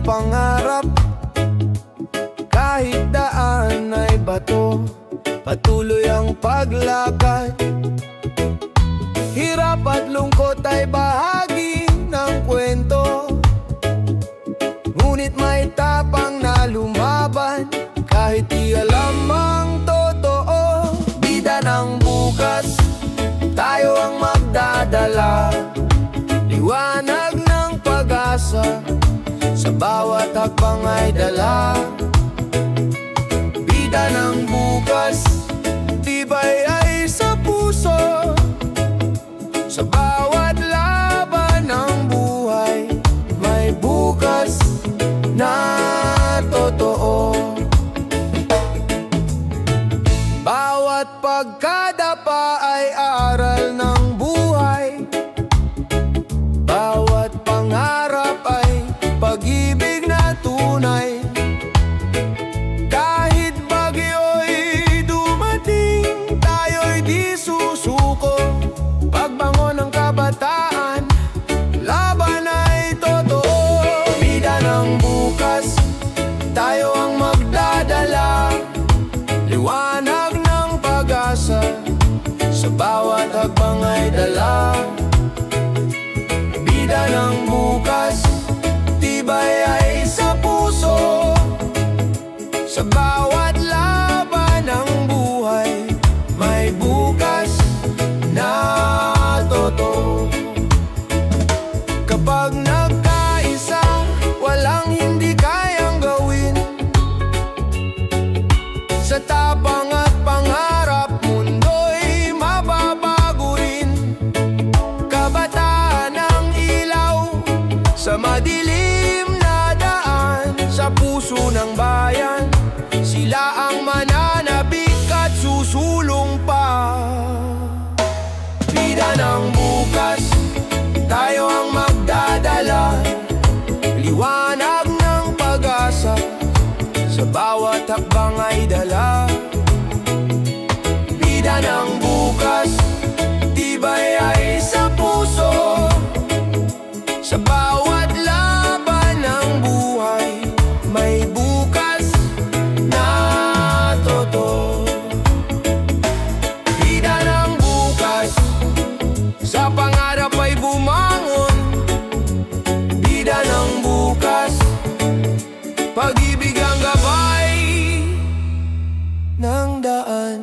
pangarap. Kahit daan ay bato, patuloy ang paglakad. Hirap at lungkot ay bahagi ng kwento, ngunit may tapang na lumaban kahit di alam ang totoo. Bida ng bukas, tayo ang magdadala, liwanag ng pag-asa, sa bawat hakbang ay dala. Bida ng bukas, tibay ay sa puso, sa bawat laban ng buhay may bukas na totoo. Bawat pagkadapa ay aral ng buhay, bawat pangarap ay pag-ibig na tunay. Kahit bagyo'y dumating, tayo'y di susuko. Pagbangon ng kabataan, laban ay totoo. Bida ng bukas, tayo ang magdadala, liwanag ng pag-asa, sa bawat hakbang ay dala. Bida ng bukas, tibay ay sa puso, sa bawat laban ng buhay may bukas na totoo. Kapag nagkaisa, walang hindi kayang gawin. Sa tapang at pangarap, mundo'y mababago rin. Kabataan ang ilaw sa madilim na daan, sa puso ng bayan sila ang mananabik at susulong pa. Bida ng bukas, tayo ang magdadala, liwanag ng pag-asa, sa bawat hakbang ay dala. Bida ng bukas, tibay ay sa puso, sa bawat laban ng buhay may bukas na totoo. Bida ng bukas, sa pangarap ay bumangon. Bida ng bukas, pag-ibig ang gabay ng daan.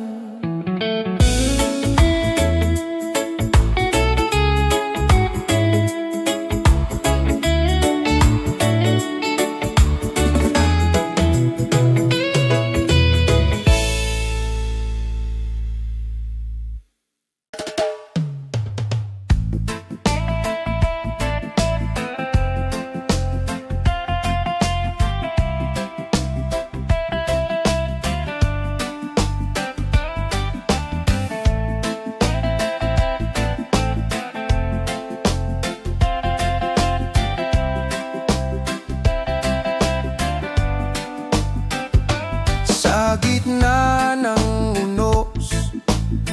Sa gitna ng unos,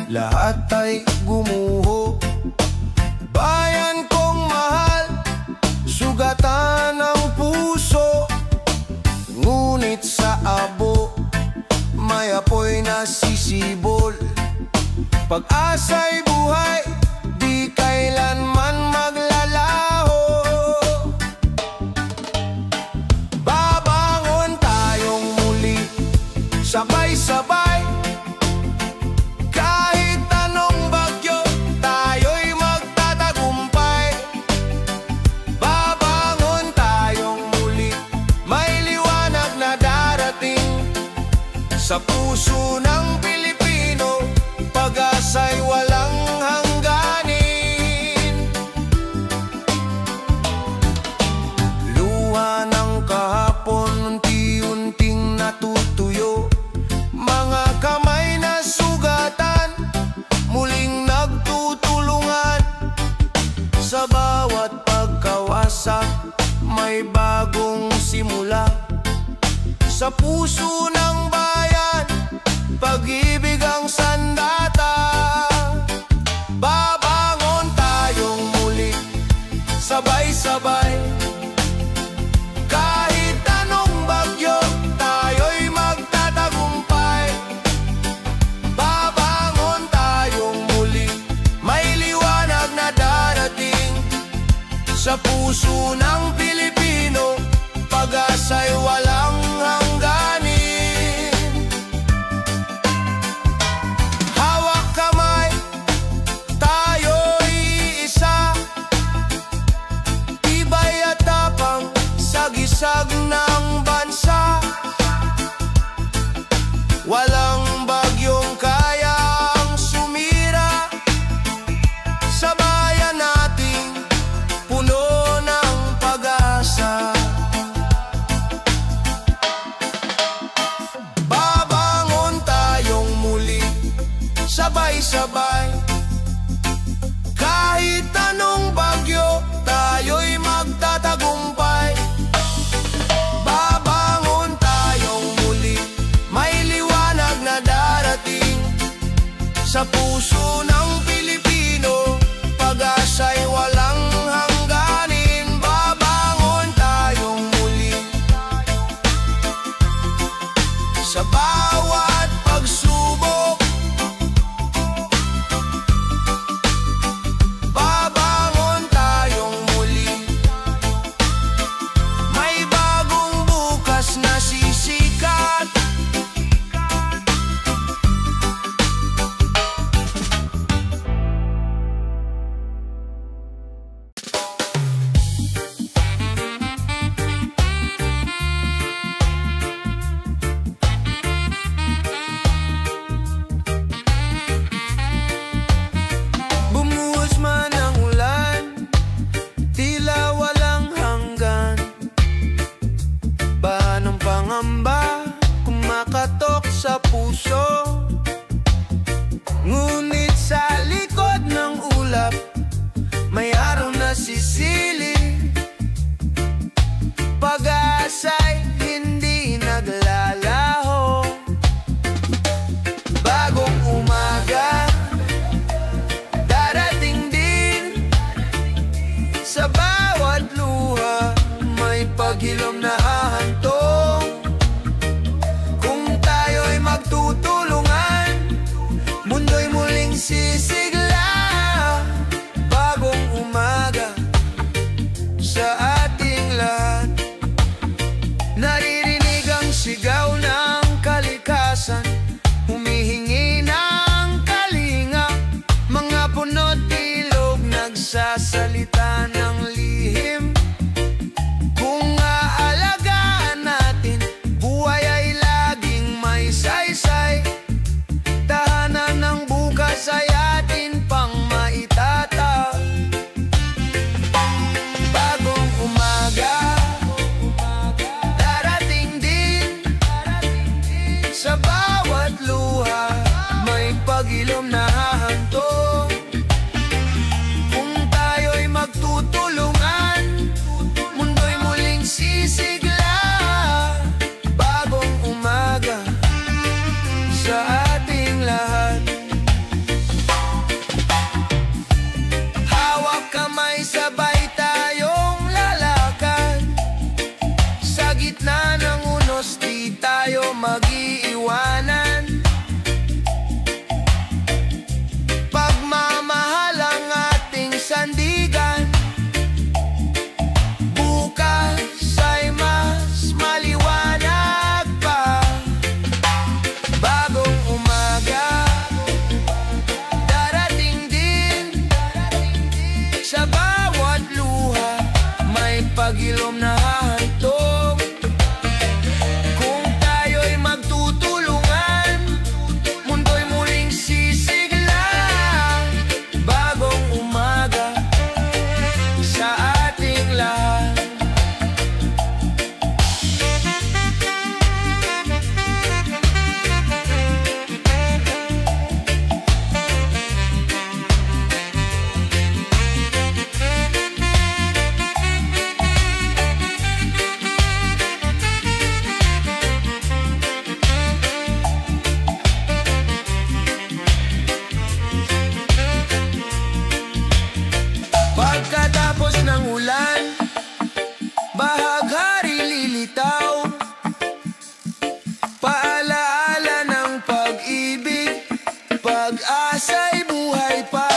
lahat ay gumuho. Bayan kong mahal, sugatan ang puso, ngunit sa abo may apoy na sisibol. Pag-asa'y buhay, di kailanman maglalaho. Babangon tayong muli, sabay-sabay. Kahit anong bagyo, tayo'y magtatagumpay. Babangon tayong muli, may liwanag na darating. Sa puso ng Pilipino, pag-asa'y walang hangganin. Luha ng kahapon, unti-unting natutuyo. Mga kamay na sugatan, muling nagtutulungan. Sa bawat pagkawasak, may bagong simula. Sa puso ng bayan, pag-ibig ang sandata. Babangon tayong muli, sabay-sabay. Kahit puso. Ngunit sa likod ng ulap may araw na sisilip. Pag-asa'y hindi naglalaho. Bagong umaga darating din. Sa bawat luha may paghilom na hahantong. Kung tayo'y magtutulungan, mundo'y muling sisigla. Bagong umaga sa ating lahat. Naririnig ang sigaw ng kalikasan, humihingi ng kalinga. Mga puno't ilog nagsasalita ng lihim. Kung aalagaan natin, buhay ay laging may saysay. Tahanan ng bukas ay atin pang maitatag. Bagong umaga darating din. Sa bawat luha may pag-ilom na hahantong. Kung tayo'y magtutulungan, mundo'y muling sisigla. Bagong umaga sa ating lahat. Hawak kamay, sabay tayong lalakad. Sa gitna ng unos di tayo mag-iiwanan. Pagmamahal ang ating sandigan. Bukas ay mas maliwanag pa. Bagong umaga darating din. Sa bawat luha may pag-ilom na hahantong. Kung tayo'y magtutulungan, mundo'y muling sisigla. Bagong umaga sa ating lahat. Pagkatapos ng ulan, bahaghari lilitaw. Paalaala ng pag-ibig, pag-asa'y buhay pa.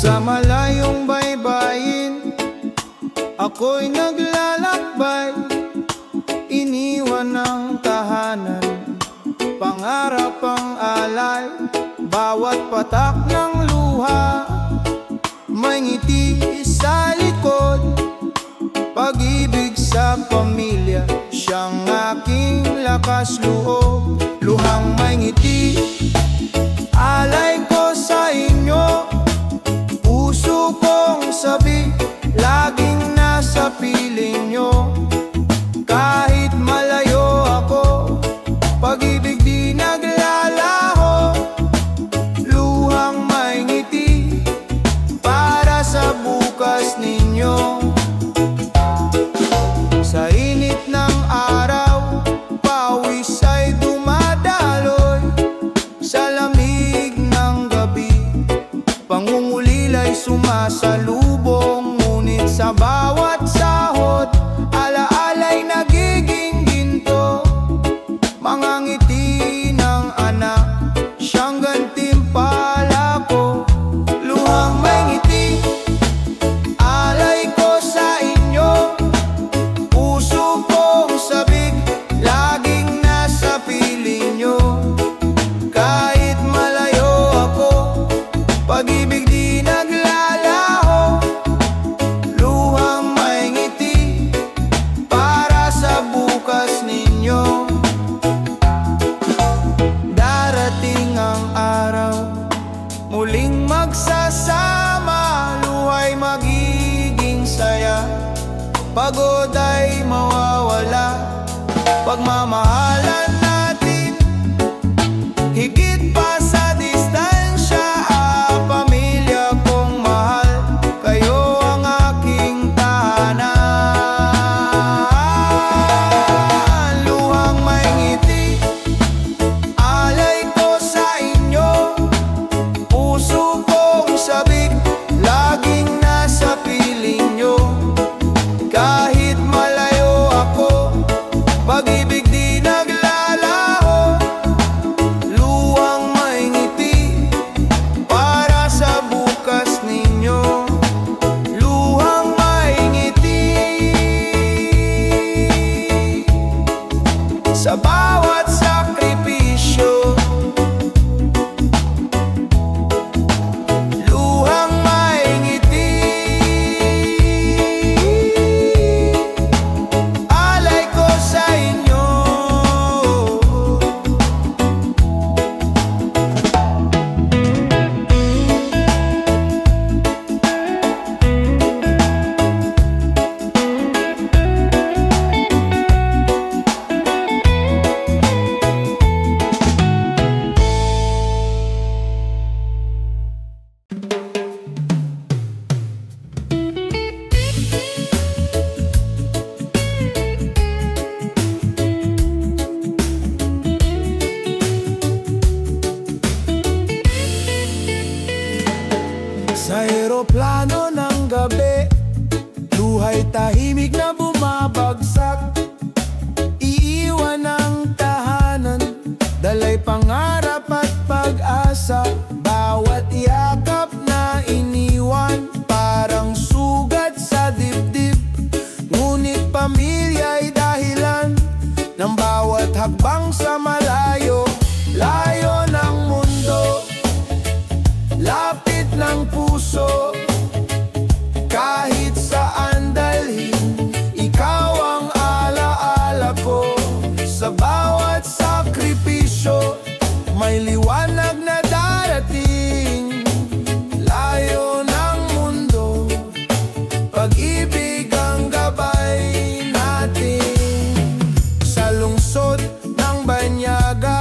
Sa malayong baybayin, ako'y naglalakbay. Iniwan ng tahanan, pangarap ang alay. Bawat patak ng luha may ngiti sa likod. Pag-ibig sa pamilya, siyang aking lakas loob. Luhang may ngiti, alay ko sa inyo. Puso kong sabi, laging nasa piling nyo. Kahit malayo ako, pag-ibig di naglalaho. Luhang may ngiti para sa bukas ninyo. Sa init ng araw, pawis ay dumadaloy. Sa lamig ng gabi, pangungulila'y sumasalubong. Ngunit sa bawat sahod, alaala'y nagiging ginto. Mga ngiti ng anak, siyang gantimpala ko. Luhang may ngiti, alay ko sa inyo. Puso kong sabik, laging nasa pagod ay mawawala. Pagmamahalan natin higit pa sa distansya. Pamilya kong mahal, kayo ang aking tahanan. Luhang may ngiti, alay ko sa inyo. Puso kong sabik, laging nasa piling nyo. Kahit malayo ako, pag-ibig di naglalaho. Luwang may ngiti para sa bukas ninyo. Luwang may ngiti sa bawat sakripisyo. Luwang may ngiti, alay ko sa inyo. Sa eroplano ng gabi, luhay tahimik na bumabagsak. Iiwan ang tahanan, dalay pangarap at pag-asa. Bawat yakap na iniwan, parang sugat sa dibdib. Ngunit pamilya'y dahilan ng bawat hakbang sa malayo. Layo ng mundo, lapit ng puso. Kahit saan dalhin, ikaw ang alaala ko. Sa bawat sakripisyo, may liwanag na darating. Layo ng mundo, pag-ibig ang gabay natin. Sa lungsod ng banyaga,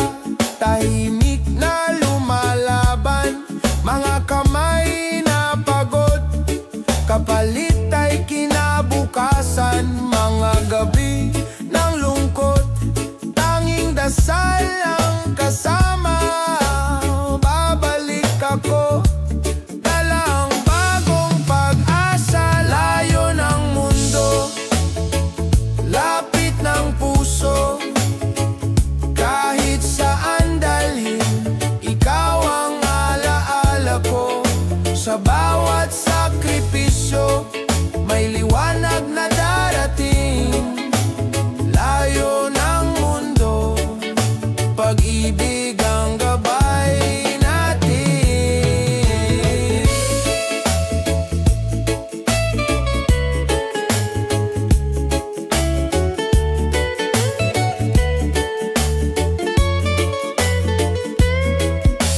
tahimik na lumalaban. Mga kamay na pagod, kapalit ay kinabukasan. Mga gabi ng lungkot, tanging dasal ang kasama. Babalik ako, dala ang bagong pag-asa. Layo ng mundo, lapit ng puso. Kahit saan dalhin, ikaw ang alaala ko. Sa bawat sakripisyo, may liwanag na darating. Layo ng mundo, pag-ibig ang gabay natin.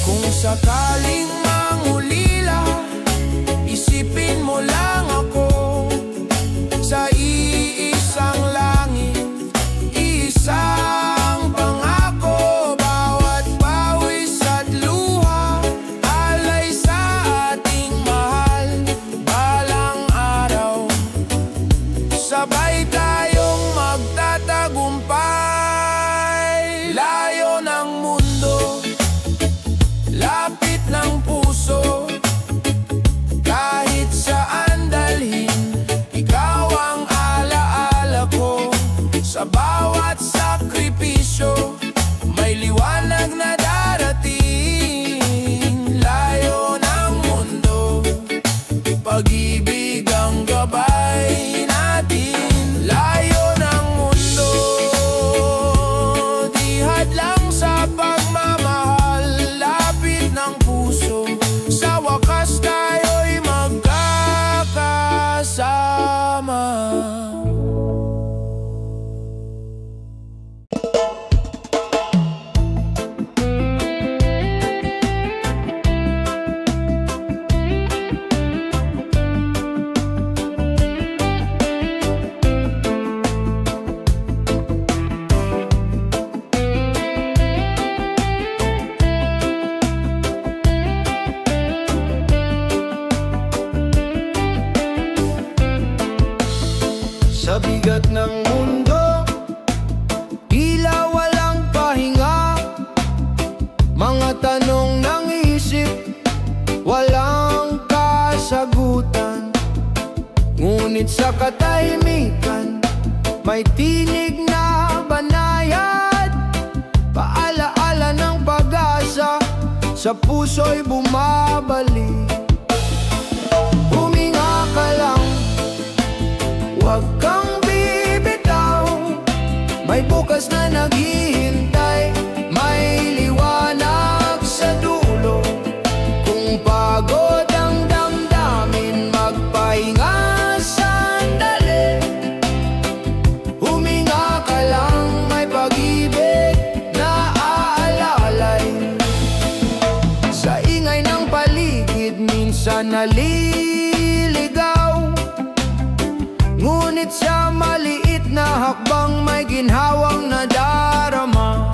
Kung sakaling mangulila, isipin mo lang ako. Sa iisang langit, isang pangako. Bawat pawis at luha, alay sa ating mahal. Balang araw, sabay tayong magtatagumpay. Layo ng mundo, lapit ng puso. Kahit saan dalhin, ikaw ang alaala ko. Sa bawat sakripisyo, may liwanag na darating. Layo ng mundo, pag-ibig ang gabay natin. Layo ng mundo, di hadlang sa pagmamahal. Lapit ng puso, sa wakas tayo'y magkakasama. Sa bigat ng mundo, tila walang pahinga. Mga tanong ng isip, walang kasagutan. Ngunit sa katahimikan, may tinig na banayad. Paalaala ng pag-asa, sa puso'y bumabalik. Huminga ka lang, huwag kang bibitaw. May bukas na naghihintay, may liwanag sa dulo. Kung pagod ang damdamin, magpahinga sandali. Huminga ka lang, may pag-ibig na aalalay. Sa ingay ng paligid, minsan naliligaw. Ngunit sa maliit na hakbang, may ginhawang nadarama.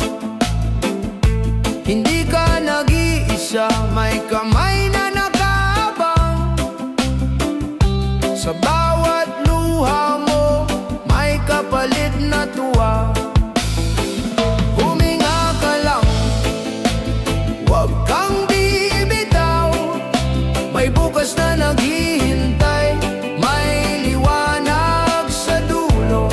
Hindi ka nag-iisa, may kamay na nakaabang. Sa bawat luha mo, may kapalit na tuwa. Huminga ka lang, huwag kang bibitaw. May bukas na naghihintay, may liwanag sa dulo.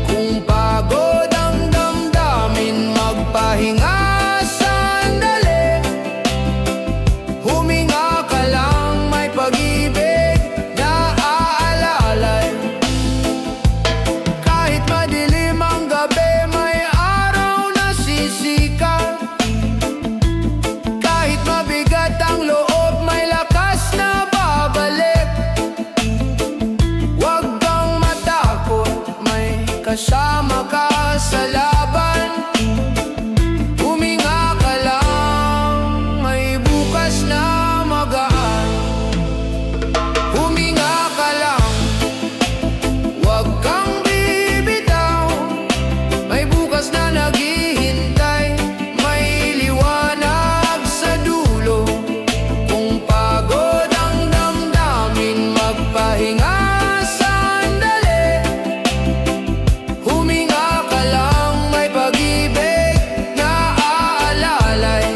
Kung pagod ang damdamin, magpahinga sandali. Huminga ka lang, may pag-ibig na aalalay. Kahit madilim ang gabi, may araw na sisikat. Kahit mabigat ang loob, may lakas na babalik. Huwag kang matakot, may kasama ka sa laban. Huminga ka lang, may bukas na magaan. Huminga ka lang, huwag kang bibitaw. May bukas na naghihintay, may liwanag sa dulo. Kung pagod ang damdamin, magpahinga sandali. Huminga ka lang, may pag-ibig na aalalay.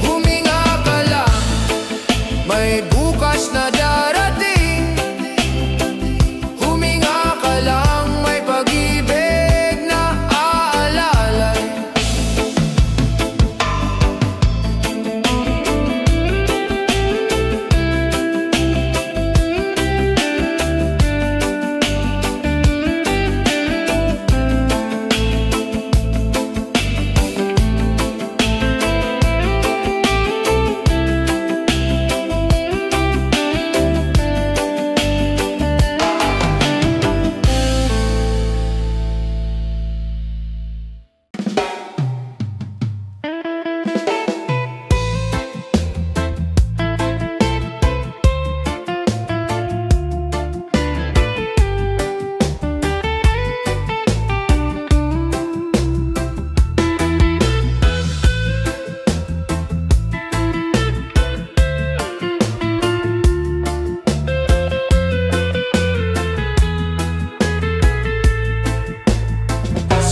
Huminga ka lang, may bukas na darating. Huminga ka lang, may pag-ibig na aalalay.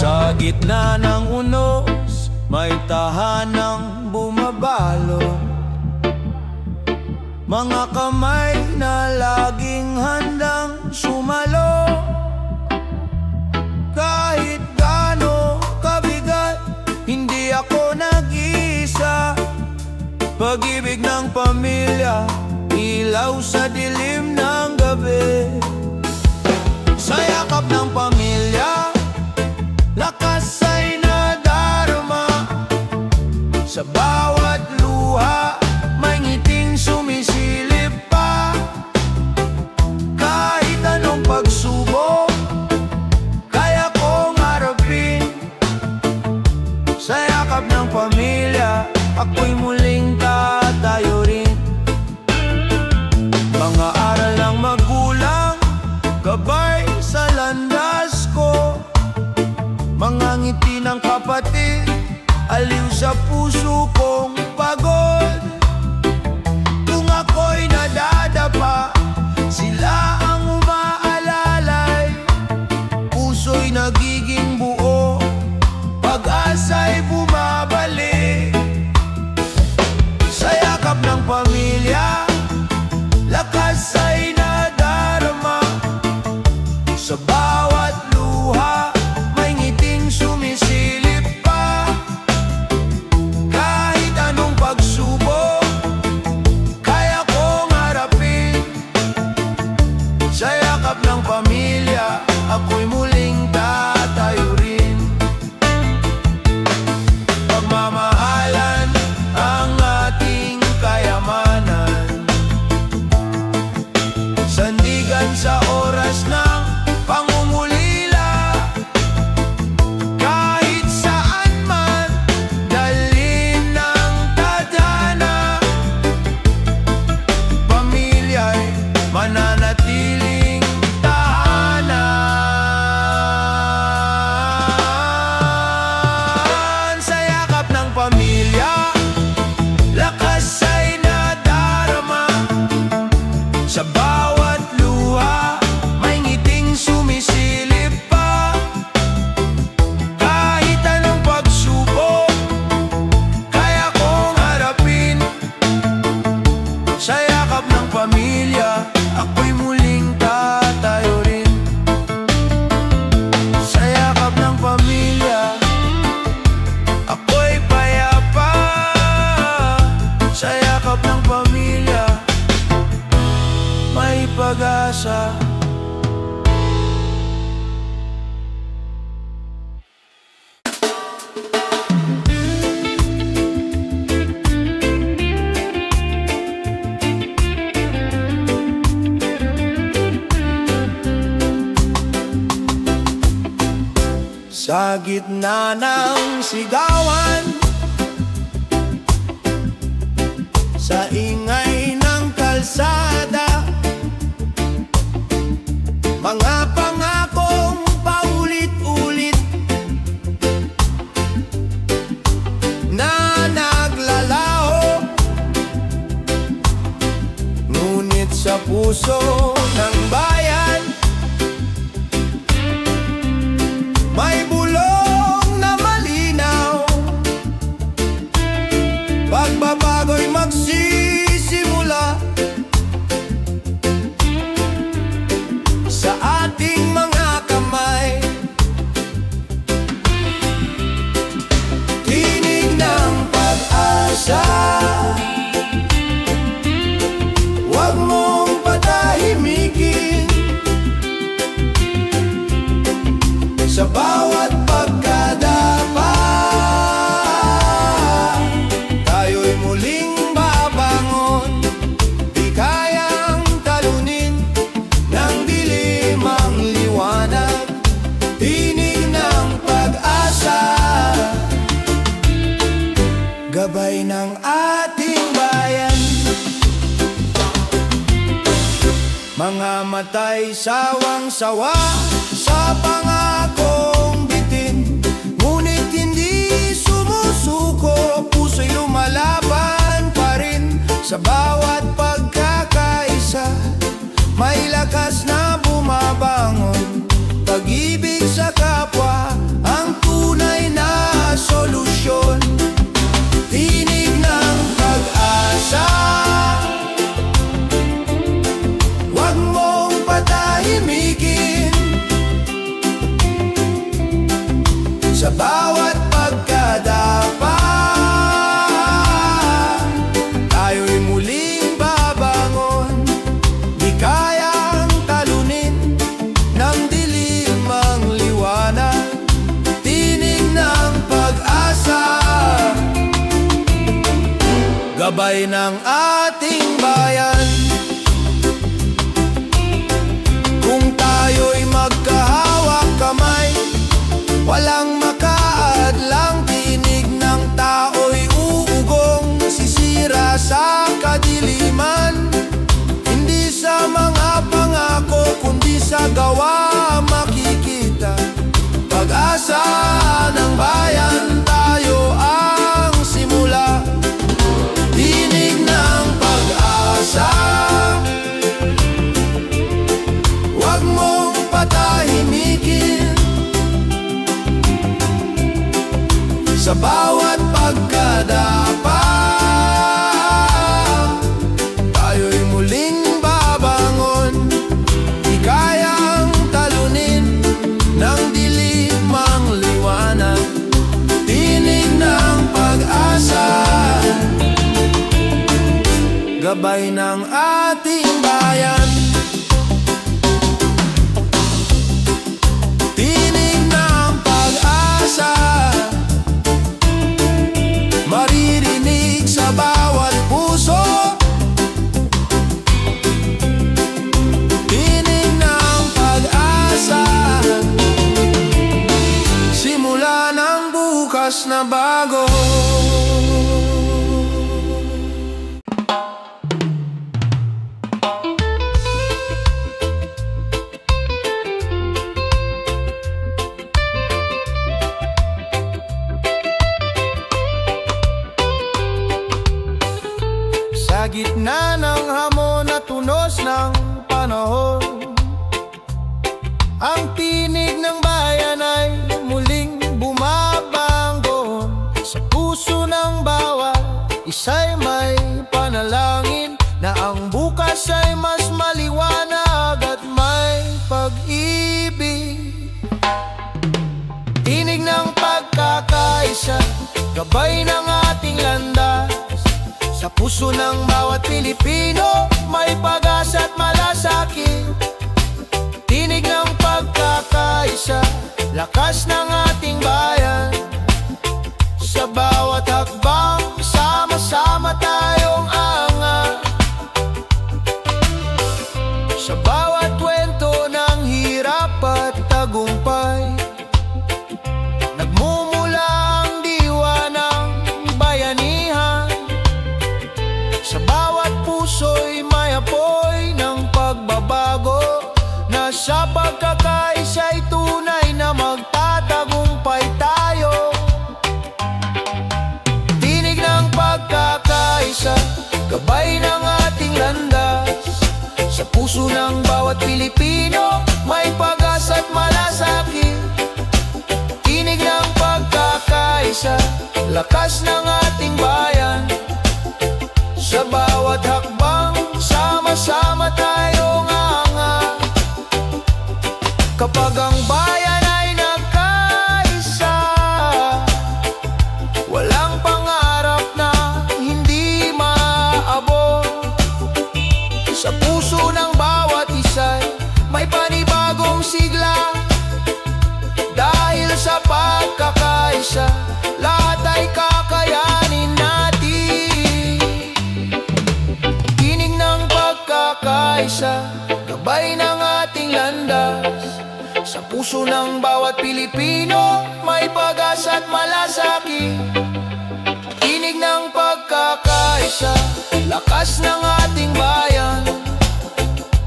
Sa gitna ng unos, may tahanang bumabalot. Mga kamay na laging handang sumalo. Kahit gaano kabigat, hindi ako nag-iisa. Pag-ibig ng pamilya, ilaw sa dilim ng gabi. Sa yakap ng pamilya, lakas ay nadarama. Sa bawat luha, may ngiting sumisilip pa. Kahit anong pagsubok, kaya kong harapin. Sa yakap ng pamilya, ako'y muling tatayo rin. Mga aral ng magulang, gabay sa landas ko. Mga ngiti ng kapatid, aliw sa puso kong pagod. Kung ako'y nadadapa, sila ang umaalala Sa bawat luha may ngiting sumisilip pa. Kahit anong pagsubok kaya kong harapin. Sa yakap ng pamilya ako'y muling tatayo rin. Pagmamahalan ang ating kayamanan, sandigan sa oras ng pangungulila. Kahit saan man dalhin ng tadhana, pamilya'y mananatiling tahanan. Sa yakap ng pamilya, lakas ay nadarama. Sa bawat luha may ngiting sumisilip pa. Kahit anong pagsubok kaya kong harapin. Sa yakap ng pamilya ako'y muling tatayo rin. Sa yakap ng pamilya ako'y payapa. Sa yakap ng pamilya may pag-asa. Sa gitna ng sigawan, sa ingay ng kalsada, mga pangakong paulit-ulit na naglalaho. Ngunit sa puso ng bayan may bulong na malinaw. Pagbabago'y magsisimula sa ating mga kamay. Tinig ng pag-asa, huwag mong patahimikin. Sa bawat pagkadapa, tayo'y muling babangon. Di kayang talunin ng dilim ang liwanag. Tinig ng pag-asa, gabay ng ating bayan. Mga matay sawang-sawa sa pangakong bitin, ngunit hindi sumusuko. Puso'y lumalaban pa rin. Sa bawat pagkakaisa may lakas na bumabangon. Pag-ibig sa kapwa ang tunay na solusyon. Tinig ng pag-asa, huwag mong patahimikin. Sa bawat pagkadapa, tayo'y muling babangon. Di kayang talunin ng dilim ang liwanag. Tinig ng pag-asa, gabay ng ating bayan. Kung tayo'y magkahawak kamay, walang makaadlang. Tinig ng tao'y uugong, sisira sa kadiliman. Hindi sa mga pangako, kundi sa gawa makikita. Pag-asa ng bayan, tayo ang simula. Tinig ng pag-asa, huwag mong patahimikin. Sa bawat pagkadapa, tayo'y muling babangon. Di kayang talunin gabay ng ating bayan. Tinig ng pag-asa, maririnig sa bawat puso. Tinig ng pag-asa, simula ng bukas na bago. Sa gitna ng hamon at tunos ng panahon, ang tinig ng bayan ay muling bumabangon. Sa puso ng bawat isa'y may panalangin na ang bukas ay mas maliwanag at may pag-ibig. Tinig ng pagkakaisa, gabay ng ating landas. Sa puso ng bawat Pilipino, may pag-asa at malasakit. Tinig ng pagkakaisa, lakas ng ating bayan. Sa bawat hakbang, sama-sama tayong angat. Sa bawat kwento ng hirap at tagumpay, nagmumula ang diwa ng bayanihan. Sa bawat puso'y may apoy ng pagbabago, na sa pagkakaisa'y tunay na magtatagumpay tayo. Tinig ng pagkakaisa, gabay ng ating landas. Sa puso ng bawat Pilipino, may pag-asa at malasakit. Tinig ng pagkakaisa, lakas ng ating bayan. Sa bawat hakbang, sama-sama tayong angat. Kapag ang bayan ay nagkaisa, walang pangarap na hindi maaabot. Sa puso ng bawat isa'y may panibagong sigla. Dahil sa pagkakaisa, lahat ay kakayanin natin. Tinig ng pagkakaisa, gabay ng ating landas. Sa puso ng bawat Pilipino, may pag-asa at malasakit. Tinig ng pagkakaisa, lakas ng ating bayan.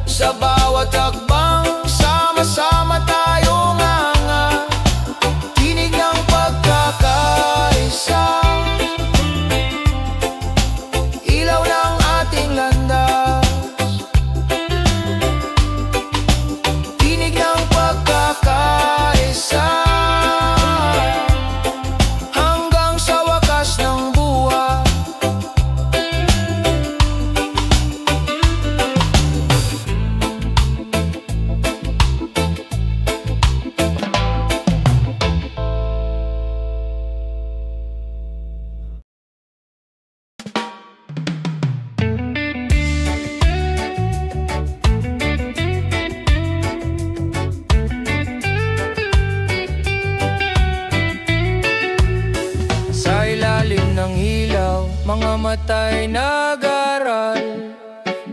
Sa bawat hakbang, sama-sama tayong angat. Tinig ng pagkakaisa, ilaw ng ating landas. Tinig ng pagkakaisa, hanggang sa wakas ng buhay. Sa ilalim ng ilaw, mga matay nag-aral.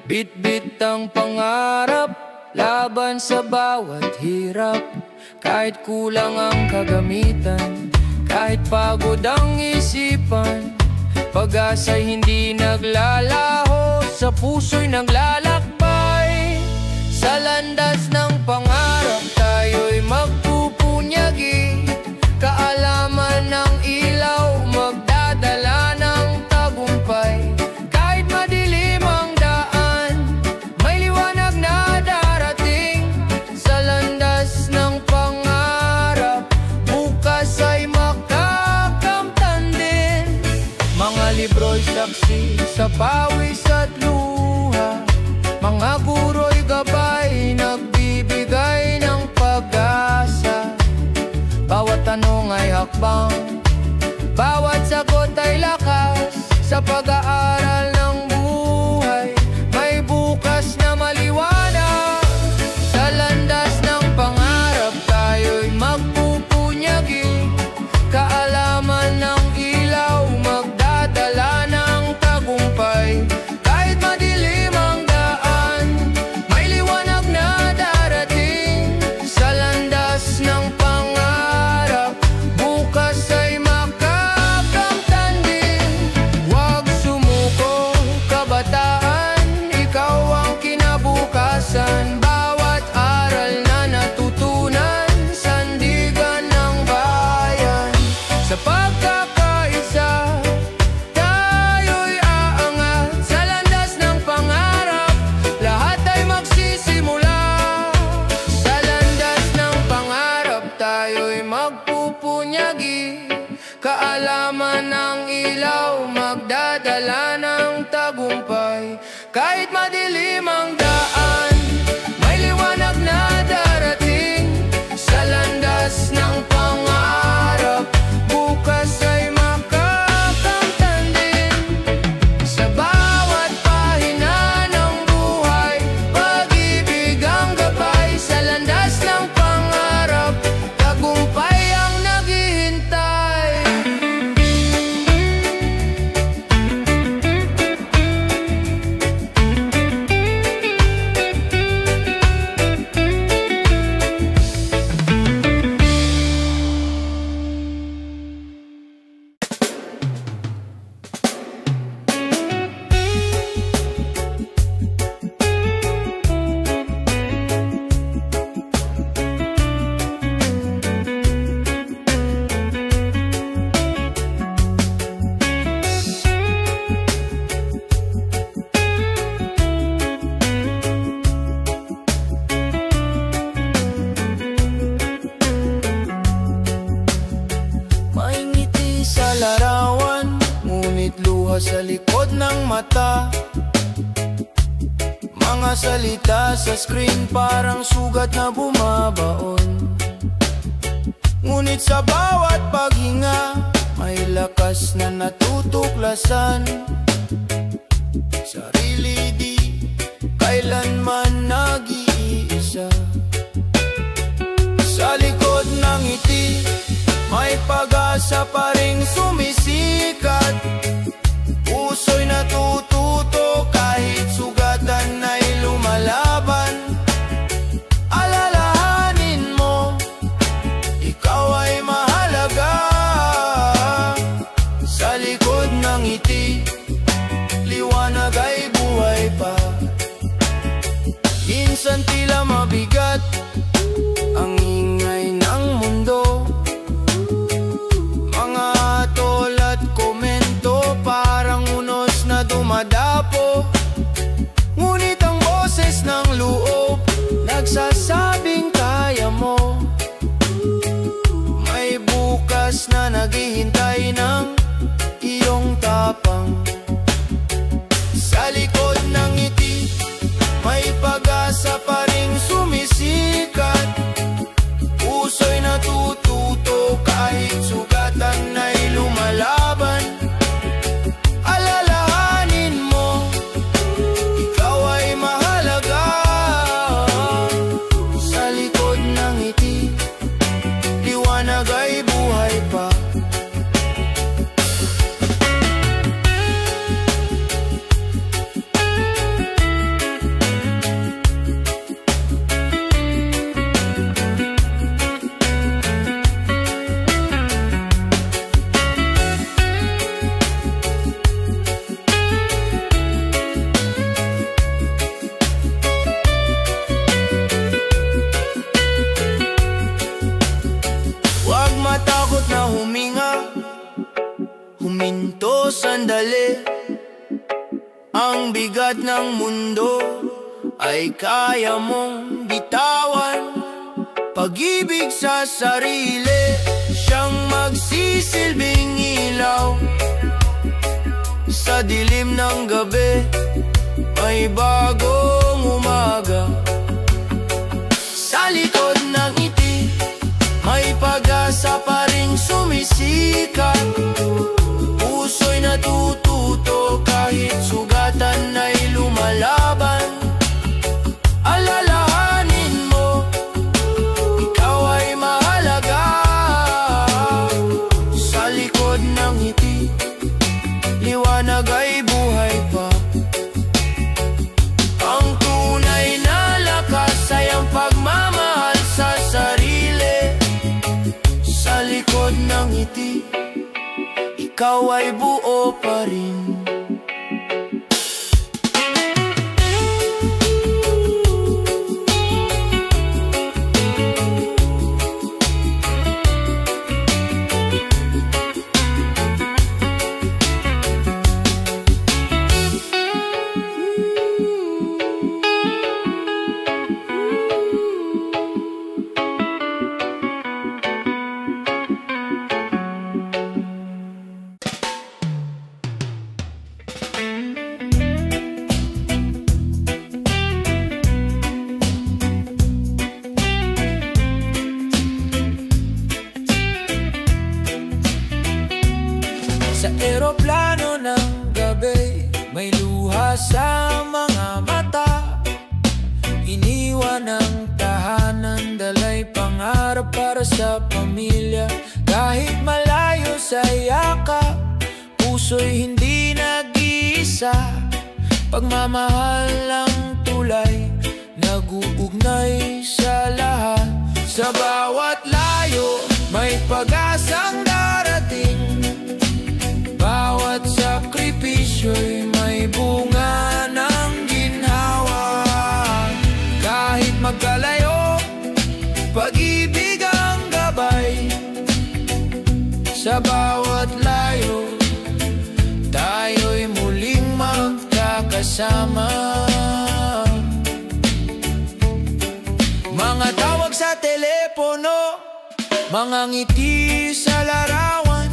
Bit-bit ang pangarap, laban sa bawat hirap. Kahit kulang ang kagamitan, kahit pagod ang isipan, pag-asa'y hindi naglalaho, sa puso'y naglalakbay. Sa landas ng pangarap, tayo'y magpupunyagi. Kaalaman ng ilaw, magdadala ng tagumpay. Kahit madilim ang daan, may liwanag na darating. Sa landas ng pangarap, bukas ay makakamtan din. Mga libro'y saksi sa pawis at luha, mga guro'y gabay, nagbibigay ng pag-asa. Bawat tanong ay hakbang, bawat sagot ay lakas. Sa pag-aaral ng buhay, ilaw, magdadala ng tagumpay. Kahit madilim ang daan, may liwanag na darating. Sa landas ng pangarap, bukas ay makakamtan din. Sa bawat pahina ng buhay, pag-ibig ang gabay. Sa landas ng pangarap, tagumpay ang naghihintay. May ngiti sa larawan, ngunit luha sa likod ng mata. Mga salita sa screen parang sugat na bumabaon. Ngunit sa bawat paghinga, may lakas na natutuklasan. Sarili di kailanman nag-iisa. Sa likod ng ngiti, may pag-asa pa ring sumisikat. Puso'y natututo kahit sugatan ay lumalaban. Alalahanin mo, ikaw ay mahalaga. Sa likod ng ngiti, liwanag ay buhay pa. Minsan tila mabigat ang ingay ng mundo. Mga tol at komento parang unos na dumadapo. Ngunit ang boses ng loob nagsasabing kaya mo. May bukas na naghihintay ng iyong tapang. Sa likod ng ngiti, may pag-asa pa ring sumisikat. Puso'y natututo kahit sugatan ay lumalaban. Alalahanin mo, ikaw ay mahalaga. Sa likod ng ngiti, liwanag ay buhay pa. Huwag matakot na huminga, huminto sandali. Ang bigat ng mundo ay kaya mong bitawan. Pag-ibig sa sarili, siyang magsisilbing ilaw. Sa dilim ng gabi, may bagong umaga. Sa likod ng ngiti, may pag-asa pa ring sumisikat. Puso'y natututo kahit sugatan ay lumalaban. Alalahanin mo, ikaw ay mahalaga. Sa likod ng ngiti, liwanag ay buhay pa. Ang tunay na lakas ay ang pagmamahal sa sarili. Sa likod ng ngiti, ikaw ay buo pa rin. eroplano ng gabi, may luha sa mga mata. Iniwan ang tahanan, dalay pangarap para sa pamilya. Kahit malayo sa yakap, puso'y hindi nag-iisa. Pagmamahal ang tulay, nag-uugnay sa lahat. Sa bawat layo, may pag-asang darating. Bawat sakripisyo'y may bunga ng ginhawa. Kahit magkalayo, pag-ibig ang gabay. Sa bawat layo, tayo'y muling magkakasama. Mga tawag sa telepono, mga ngiti sa larawan,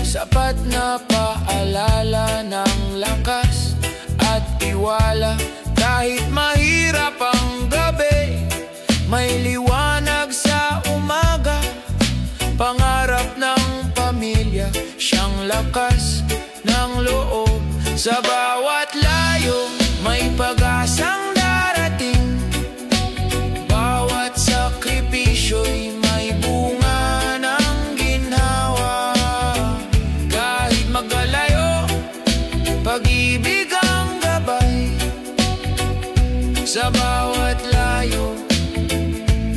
sapat na paalala ng lakas at tiwala. Kahit mahirap ang gabi, may liwanag sa umaga. Pangarap ng pamilya, siyang lakas ng loob. Sa bawat layo, may pag-asang darating. Bawat sakripisyo'y may bunga ng ginhawa. Kahit magkalayo, pag-ibig ang gabay. Sa bawat layo,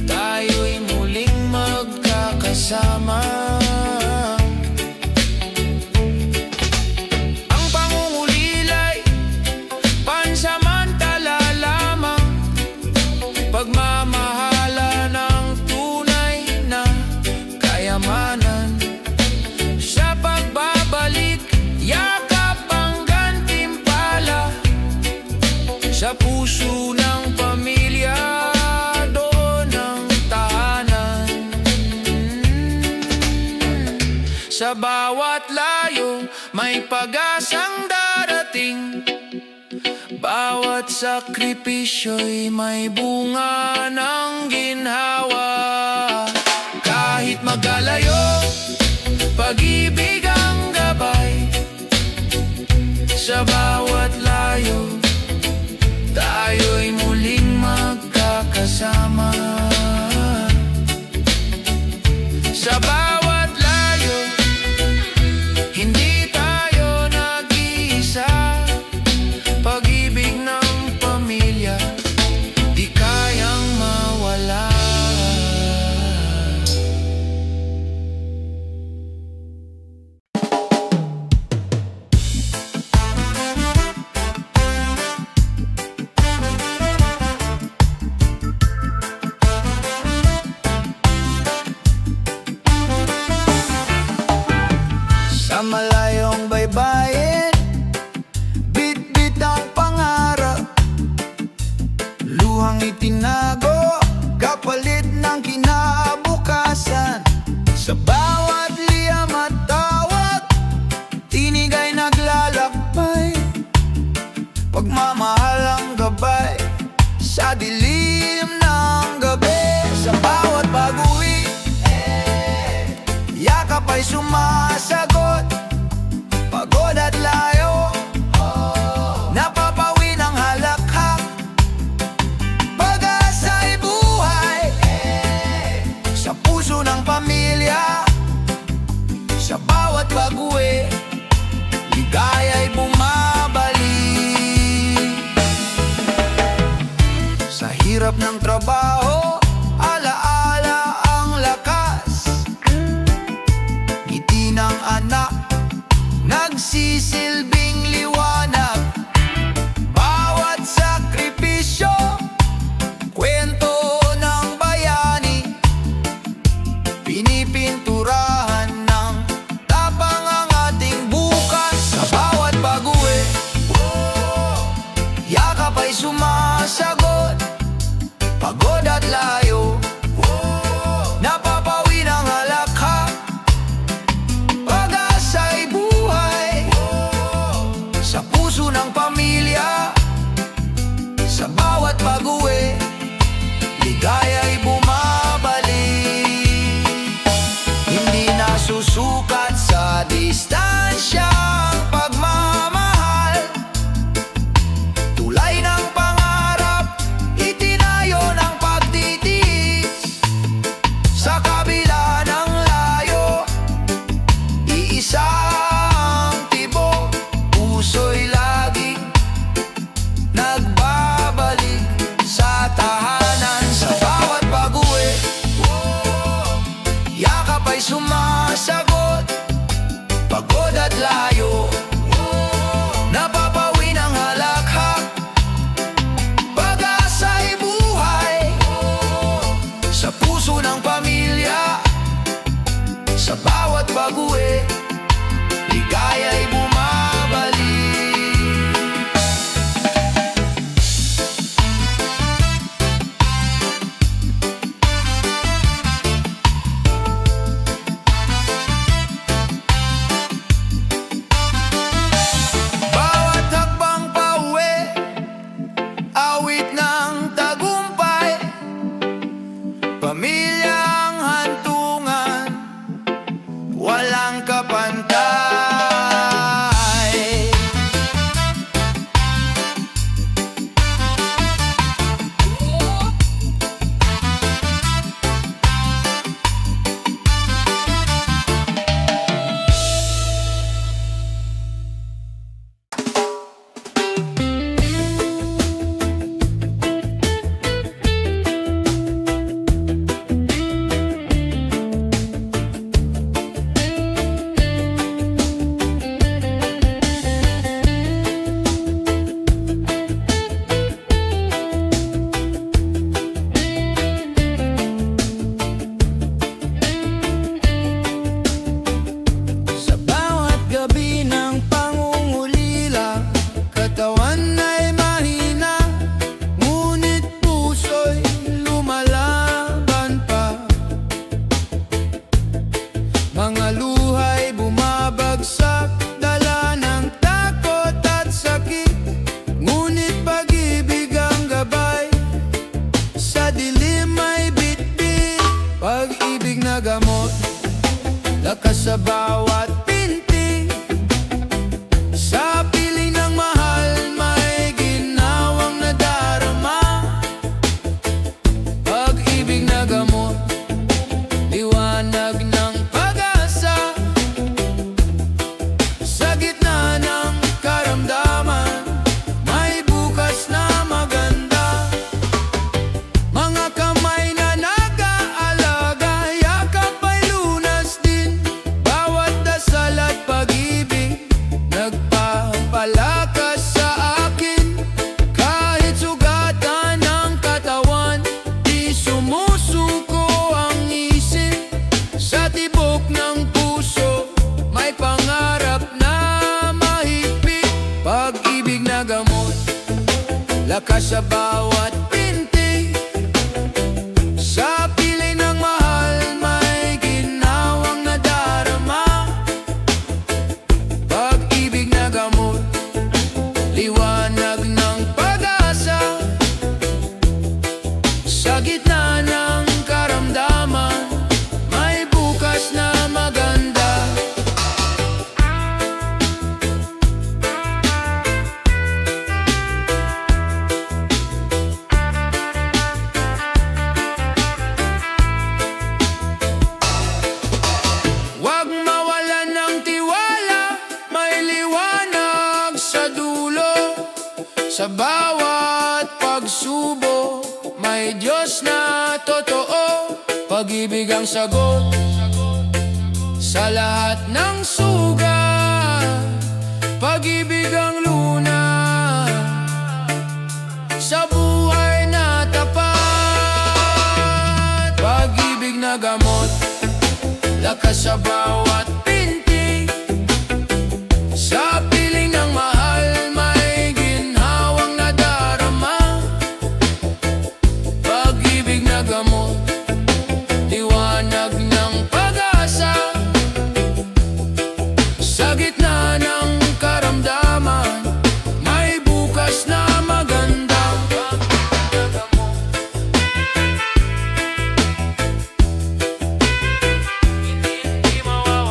tayo'y muling magkakasama. Ang pangungulilay, pansamantala lamang. Pagmamahala ng tunay na kayamanan. Sa pagbabalik, yakap ang gantimpala. Sa puso ng pamilya, doon ang tahanan. Sa bawat layo, may pag-asang darating. Bawat sakripisyo'y may bunga ng ginhawa. Kahit magkalayo, pag-ibig ang gabay. Sa bawat layo, tayo'y muling magkakasama. Sa bawat layo, hindi tayo nag-iisa. Pag-ibig ng pamilya, di kayang mawala. Sa malayong baybayin, bit-bit ang pangarap. Luhang itinago, kapalit ng kinabukasan. Sa bawat liyam at tawag, tinig ay naglalakbay. Pagmamahal ang gabay, sa dilim ng gabi. Sa bawat pag-uwi, yakap ay sumasagot. Pagod at layo, napapawi ng halakhak. Pag-asa'y buhay sa puso ng pamilya. Pamilyang hantungan, walang kapantay. Mga luhay bumabagsak, dala ng takot at sakit. Ngunit pag-ibig ang gabay, sa dilim ay bitbit. Pag-ibig na gamot, lakas sa bawat pinti. Sa piling ng mahal, may ginawang nadarama. Pag-ibig na gamot, liwanag ng lakas sa bawat pinti. Sa piling ng mahal, may ginawang nadarama. Pag-ibig na gamot, liwanag ng pag-asa. Sa gitna ng karamdaman, may bukas na maganda. Sa bawat pagsubok, may Diyos na totoo. Pag-ibig ang sagot sa lahat ng sugat. Pag-ibig ang luna sa buhay na tapat. Pag-ibig na gamot, lakas sa bawat pinti. Sa piling ng mahal, liwanag ng pag-asa. Sa gitna ng karamdaman, may bukas na maganda. Hindi mawawala.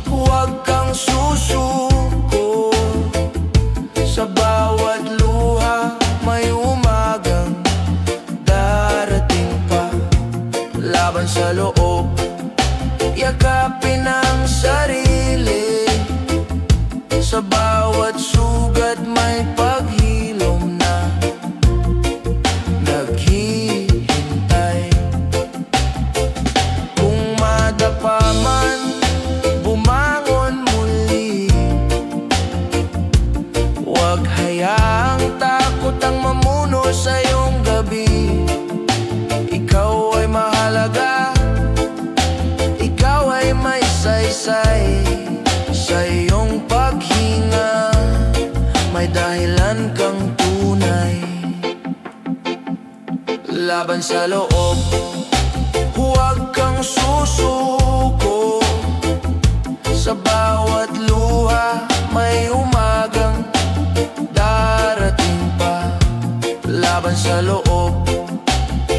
Huwag kang susuko, sa bawat luha may umagang darating pa. Laban sa loob, yakapin ang sarili, sa bawat sugat may paghilom na naghihintay. Kung madapa man, bumangon muli. Huwag hayaang takot ang mamuno sa iyong gabi. Ikaw ay mahalaga, ikaw ay may saysay. Sa iyong paghinga, may dahilan kang tunay. Laban sa loob, huwag kang susuko, sa bawat luha may umagang darating pa. Laban sa loob,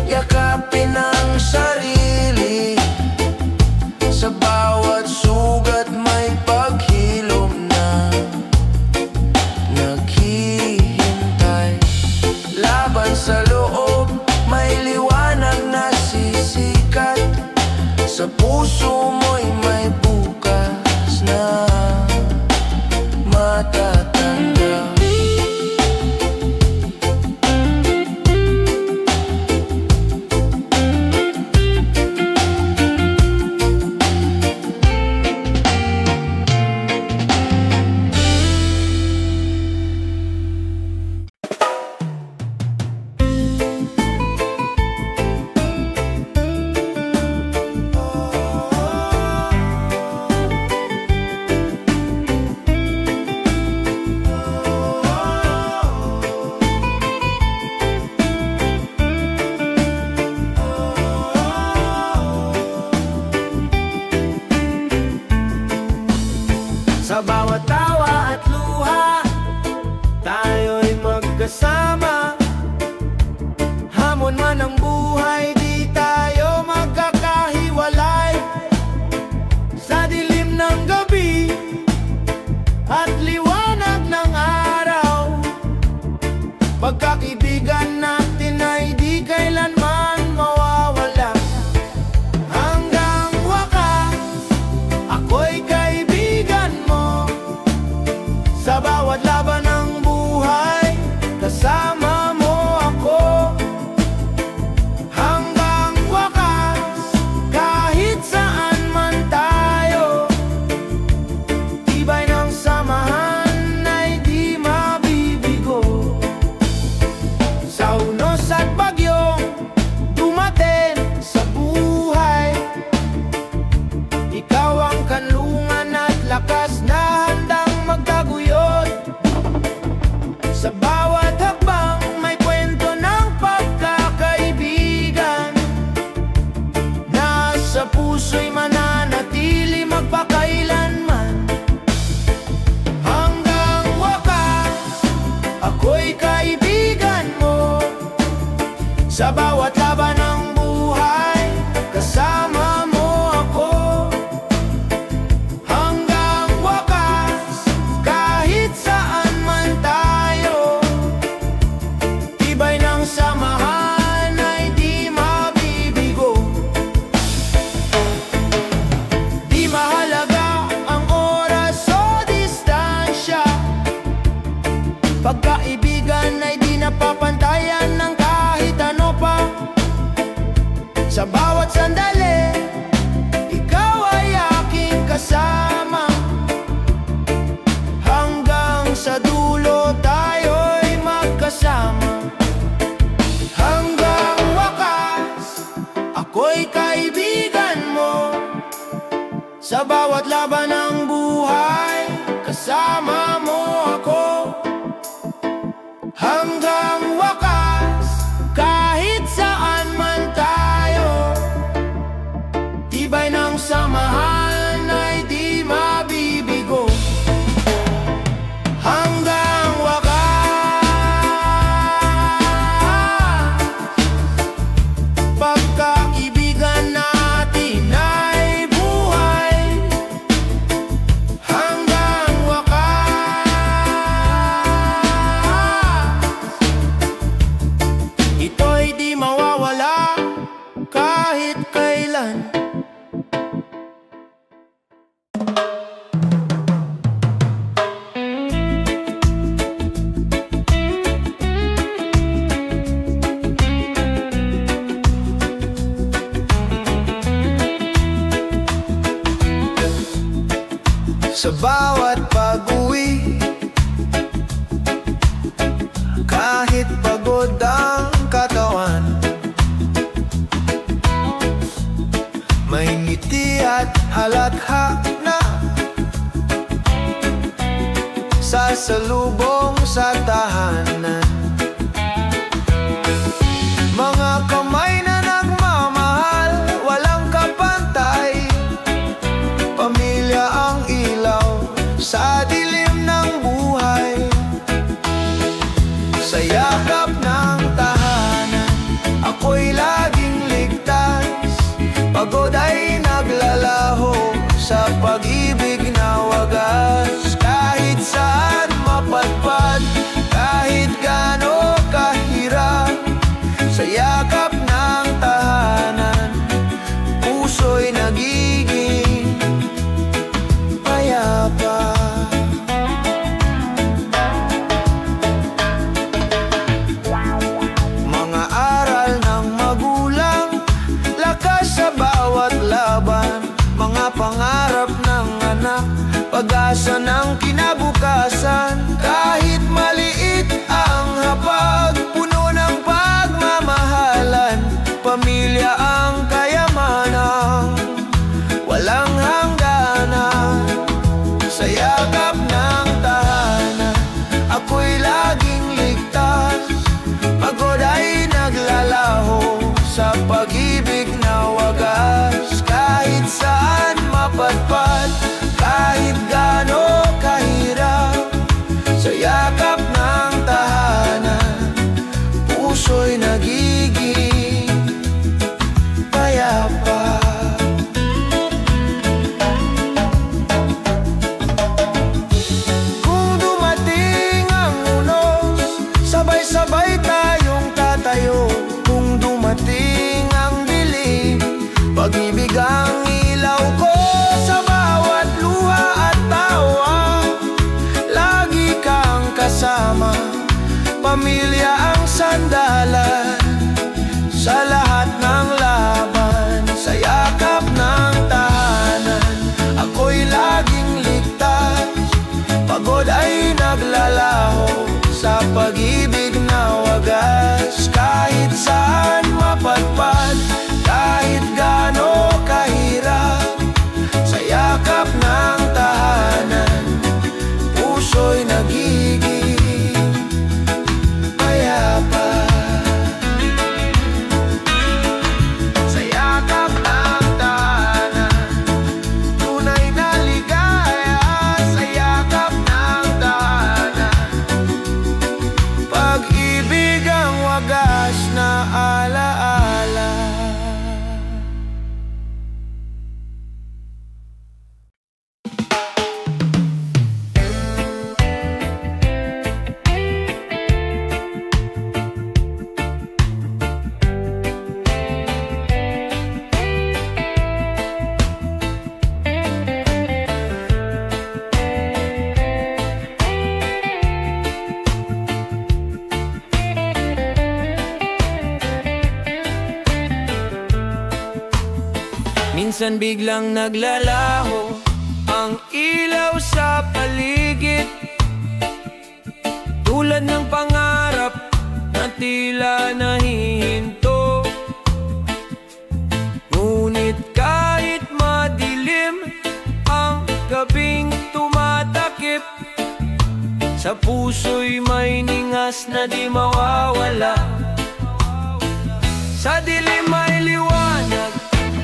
yakapin ang sarili, sa bawat sugat may paghilom na naghihintay. Laban sa loob, may liwanag na sisikat, sa puso mo'y may bukas na matatanggap. Sa bawat tawa at luha, tayo'y magkasama. Hamon man ang buhay, di tayo magkakahiwalay. Sa dilim ng gabi at liwanag ng araw, pagkakaibigan natin ay di kailanman mawawala. Hanggang wakas, ako'y kaibigan mo. Sa bawat laban ng buhay, kasama mo ako. Hanggang wakas, kahit saan man tayo, tibay ng samahan ay di mabibigo. Sa unos at bagyong dumating sa buhay, ikaw ang kanlungan at lakas na handang magtaguyod. Sa bawat hakbang may kwento ng pagkakaibigan, na sa puso'y mananatili magpakailanman. Hanggang wakas, ako'y kaibigan mo. Sa bawat laban ng buhay, kasama mo ako. Hanggang wakas, kahit saan man tayo, tibay ng samahan ay di mabibigo. Di mahalaga ang oras o distansya, pagkaibigan ay di napapantayan ng kahit ano pa. Sa bawat sandali, ikaw ay aking kasama. Hanggang sa dulo tayo'y magkasama. Hanggang wakas, ako'y kaibigan mo. Sa bawat laban ng buhay, kasama mo ako. Hanggang wakas, kahit saan man tayo, tibay ng samahan ay di mabibigo. Hanggang wakas, pagkaibigan natin ay buhay. sa bawat pag-uwi. Kahit pagod ang katawan, may ngiti at halatha na sasalubong sa tahanan. Mga kamay na nagmamahal, walang kapantay. Pamilya ang ilaw sa dilim ng buhay. Sa yakap ng tahanan, ako'y laging ligtas. Pagod ay naglalaho sa pag-ibig na wagas. Kahit saan mapadpad, kahit gaano kahirap, sa yakap ng tahanan, puso'y nagiging payapa. Mga aral ng magulang, lakas sa bawat laban. Mga pangarap ng anak, pag-asa ng kinabukasan. Kahit maliit ang hapag, puno ng pagmamahalan. Pamilya ang kayamanan, walang hangganan. Sa yakap ng tahanan, ako'y laging ligtas. Pagod ay naglalaho sa pag-ibig na wagas. Kahit saan mapadpad, kahit gaano kahirap, sa yakap ng tahanan, puso'y nagiging payapa. Kung dumating ang unos, sabay-sabay tayong tatayo. Kung dumating ang dilim, pag-ibig ang ilaw ko. Sa bawat luha at tawa, lagi kang kasama. Pamilya ang sandalan sa lahat ng laban. Sa yakap ng tahanan, ako'y laging ligtas. Pagod ay naglalaho sa pag-ibig na wagas. Kahit saan mapadpad, kahit gaano kahirap, sa yakap ng tahanan, puso'y nagiging payapa. Sa yakap ng tahanan, tunay na ligaya. Sa yakap ng tahanan, pag-ibig ang wagas na alaala. Minsan biglang naglalaho ang ilaw sa paligid, tulad ng pangarap na tila nahihinto. Ngunit kahit madilim ang gabing tumatakip, sa puso'y may ningas na di mawawala. Sa dilim may liwanag,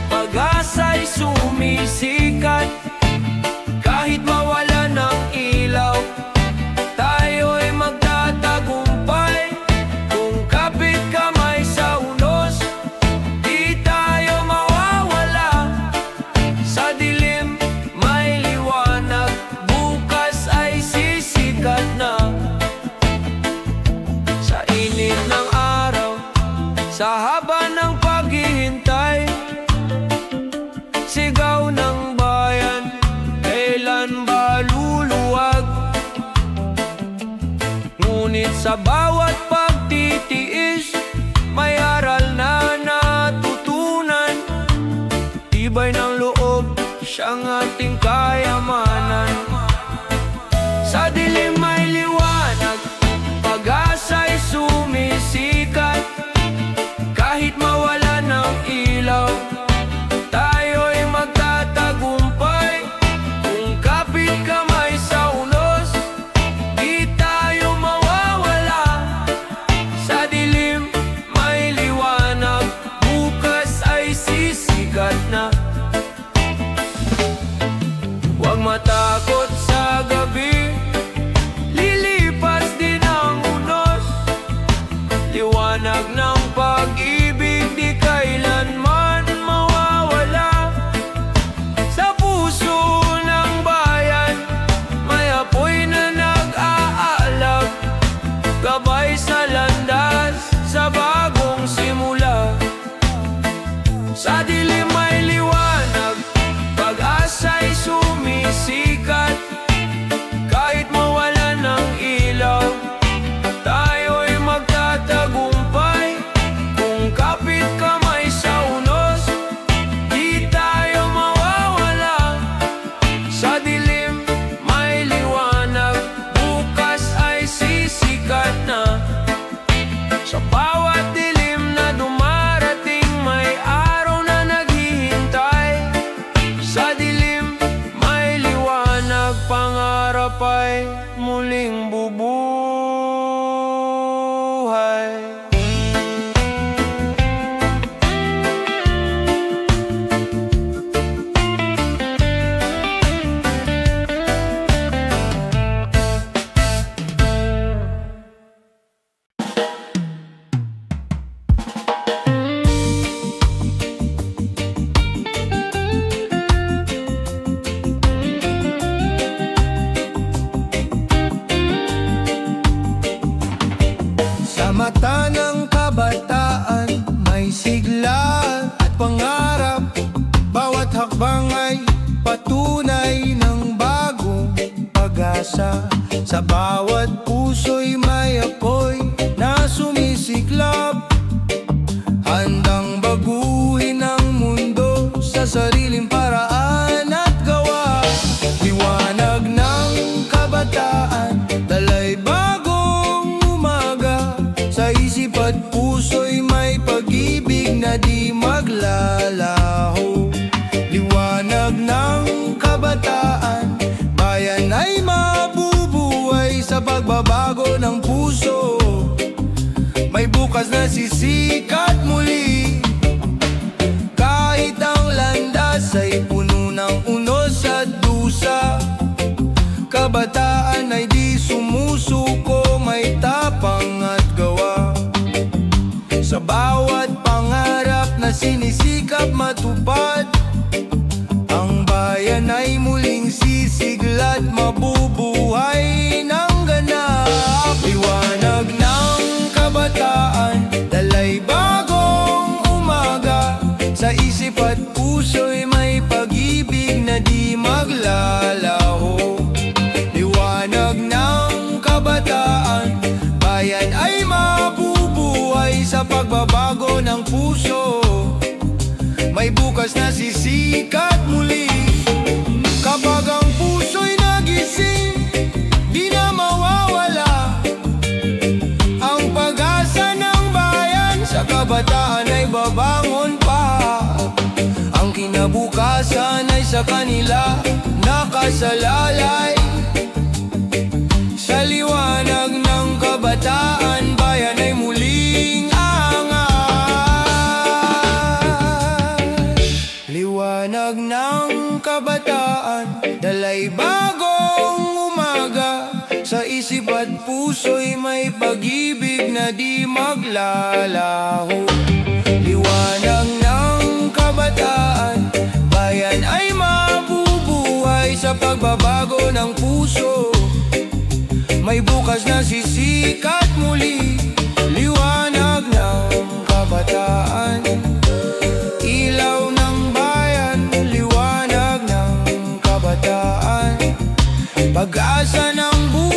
pag-asa'y sumisikat. Kahit mawala ng ilaw, tayo'y magtatagumpay. Kung kapit kamay sa unos, di tayo mawawala. Sa dilim may liwanag, bukas ay sisikat na. Sa init ng araw, sa haba ng paghihintay, sigaw ng bayan, kailan ba luluwag? Ngunit sa bawat pagtitiis, may aral na natutunan. Tibay ng loob, siya nga ating kayamanan. Sa dilim may liwanag, pag-asa'y sumisikat. Kahit mawala ng ilaw, tayo'y magtatagumpay. Kung kapit kamay sa unos, di tayo mawawala. Sa dilim may liwanag, bukas ay sisikat na. Huwag matakot sa gabi, lilipas din ang unos. Liwanag ng pag-ibig di kailanman mawawala. Sa puso ng bayan may apoy na nag-aalag, gabay sa landas sa bagong simula. Sa dilim may liwanag, pag-asa'y sumisikat. Kahit mawala ng ilaw, tayo'y magtatagumpay. Kung kapit kamay sa unos, di tayo mawawala. Sa dilim may liwanag, bukas ay sisikat na. Sa bawat dilim na dumarating, may araw na naghihintay. Sa dilim may liwanag, pangarap ay muling bubuhay. Sa mata ng kabataan may sigla at pangarap. Bawat hakbang ay patunay ng bagong pag-asa. Sa bawat puso'y may apoy na sumisiklab, handang baguhin ang mundo sa sariling paraan at gawa. Liwanag ng kabataan, dalay bagong umaga. Sa isip at puso'y may pag-ibig na di maglalaho. Liwanag ng kabataan, bayan ay mabubuhay sa pagbabago ng puso. May bukas na sisikat muli. Kahit ang landas ay puno ng unos at dusa, kabataan ay di sumusuko, may tapang at gawa. Sa bawat pangarap na sinisikap matupad, ang bayan ay muling sisiglat, mabubuhay ng ganap. Liwanag ng kabataan, dalay bagong umaga. Sa isip at puso'y may pag-ibig na di maglalaho. Liwanag ng kabataan, bayan ay mabubuhay sa pagbabago ng puso. May bukas na sisikat muli. Kapag ang puso'y nagising, di na mawawala. Ang pag-asa ng bayan sa kabataan ay babangon pa. Ang kinabukasan ay sa kanila nakasalalay. Sa liwanag ng kabataan, bayan ay muling angat. Liwanag ng kabataan, dalay bagong umaga. Sa isip at puso'y may pag-ibig na di maglalaho. Liwanag ng kabataan, bayan ay mabubuhay sa pagbabago ng puso. May bukas na sisikat muli. Liwanag ng kabataan, ilaw ng bayan. Liwanag ng kabataan, pag-asa ng bukas.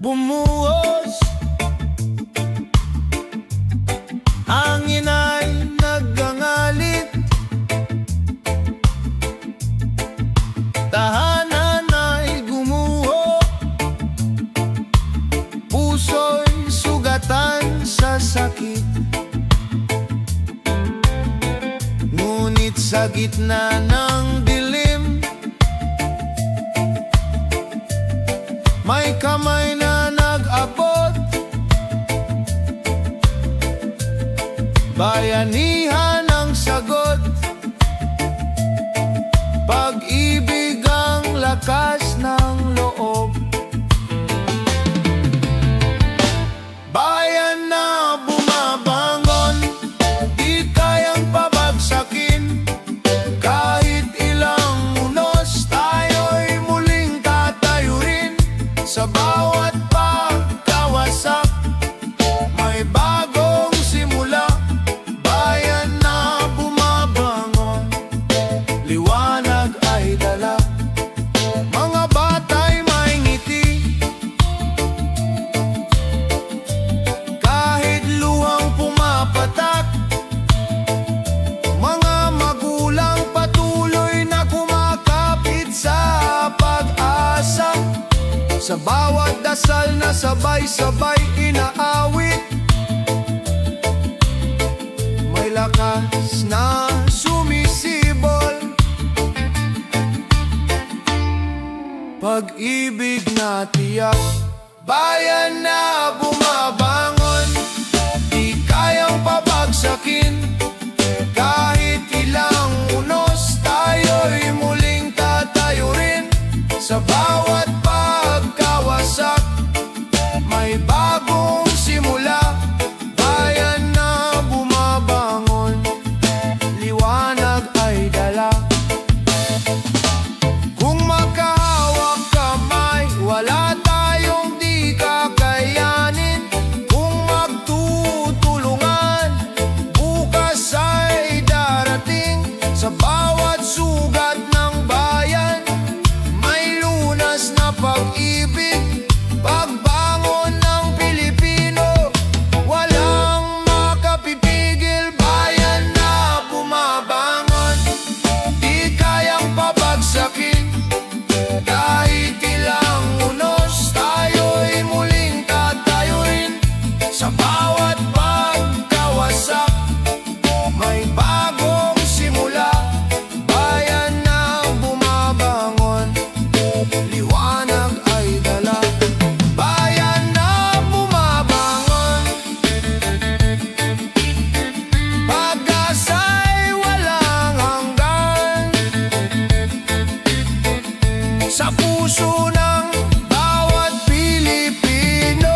bumuhos. Hangin ay nagngangalit, tahanan ay gumuho, puso'y sugatan sa sakit. Ngunit sa gitna ng dilim, may kamay na nag-abot. Bayanihan ang sagot, pag-ibig ang lakas ng loob. Bayan na bumabangon, di kayang pabagsakin. Kahit ilang unos, tayo'y muling tatayo rin. Sa bawat pagkawasak, may bagong simula. Bayan na bumabangon, liwanag ay dala. Mga bata'y may ngiti, kahit luhang pumapatak. Mga magulang patuloy na kumakapit sa pag-asa. Sa bawat dasal na sabay-sabay inaawit, may lakas na sumisibol. Pag-ibig na tiyak, bayan na bumabangon, di kayang pabagsakin. Kahit ilang unos, tayo'y muling tatayo rin. Sa bawat pagkawasak, may bagong simula. Bayan na bumabangon, liwanag ay dala. Kung magkahawak kamay, wala tayong di kakayanin. Kung magtutulungan, bukas ay darating. Sa bawat sugat ng bayan, may lunas na pag-ibig. Pagbangon ng Pilipino, walang makapipigil. Bayan na bumabangon, di kayang pabagsakin. Kahit ilang unos, tayo'y muling tatayo rin. Sa bawat pagkawasak, may bagong simula. Bayan na bumabangon, liwanag ay dala. Bayan na bumabangon, pag-asa'y walang hanggan. Sa puso ng bawat Pilipino,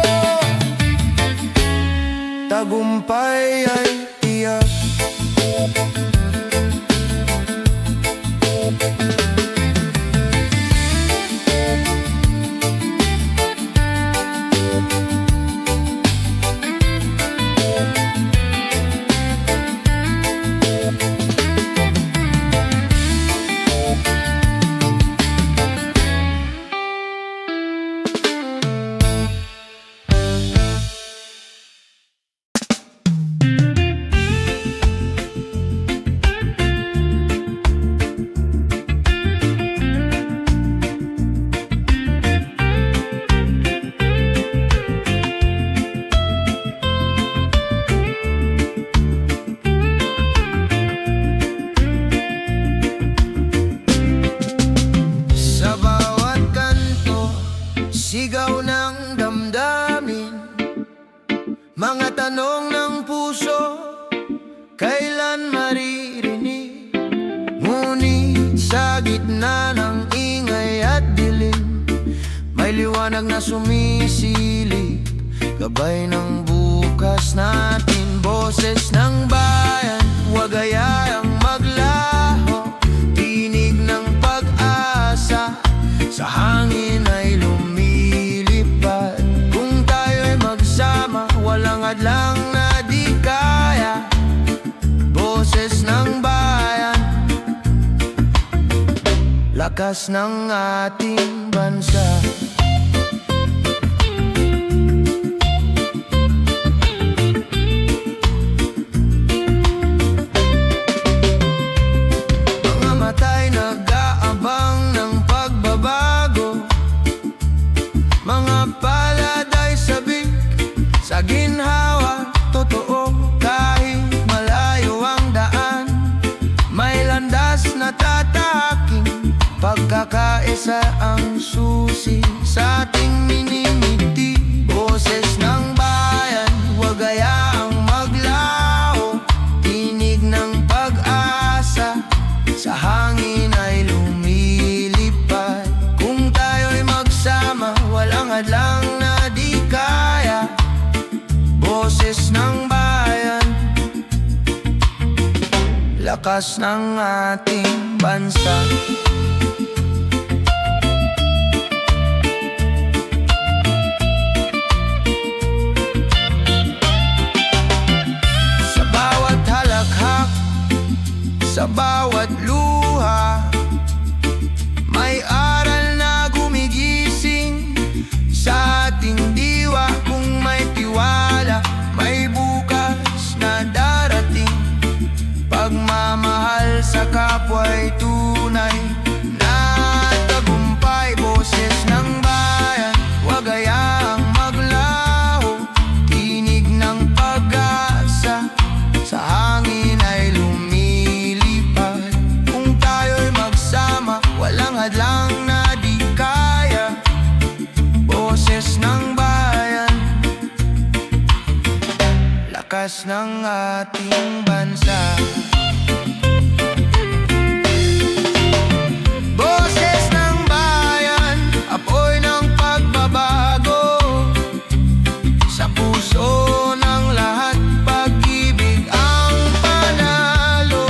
tagumpay ay tiyak. Sigaw ng damdamin, mga tanong ng puso, kailan maririnig? Ngunit sa gitna ng ingay at dilim, may liwanag na sumisilip, gabay ng bukas natin. Boses ng bayan, huwag hayaan maglaho, tinig ng pag-asa, sa hangin ay lumilipad. Kung tayo'y magsama, walang hadlang na di kaya. Boses ng bayan, lakas ng ating bansa. Pagkakaisa ang susi sa ating minimiti. Boses ng bayan, huwag hayaang maglaho. Tinig ng pag-asa, sa hangin ay lumilipad. Kung tayo'y magsama, walang hadlang na di kaya. Boses ng bayan, lakas ng ating bansa. Sa bawat luha, may aral na gumigising sa ating diwa. Kung may tiwala, may bukas na darating. Pagmamahal sa kapwa'y tunay na tagumpay. Boses ng bayan, huwag hayaang maglaho. Tinig ng pag-asa, sa hangin ay lumilipad. Walang hadlang na di kaya. Boses ng bayan, lakas ng ating bansa. Boses ng bayan, apoy ng pagbabago. Sa puso ng lahat, pag-ibig ang panalo.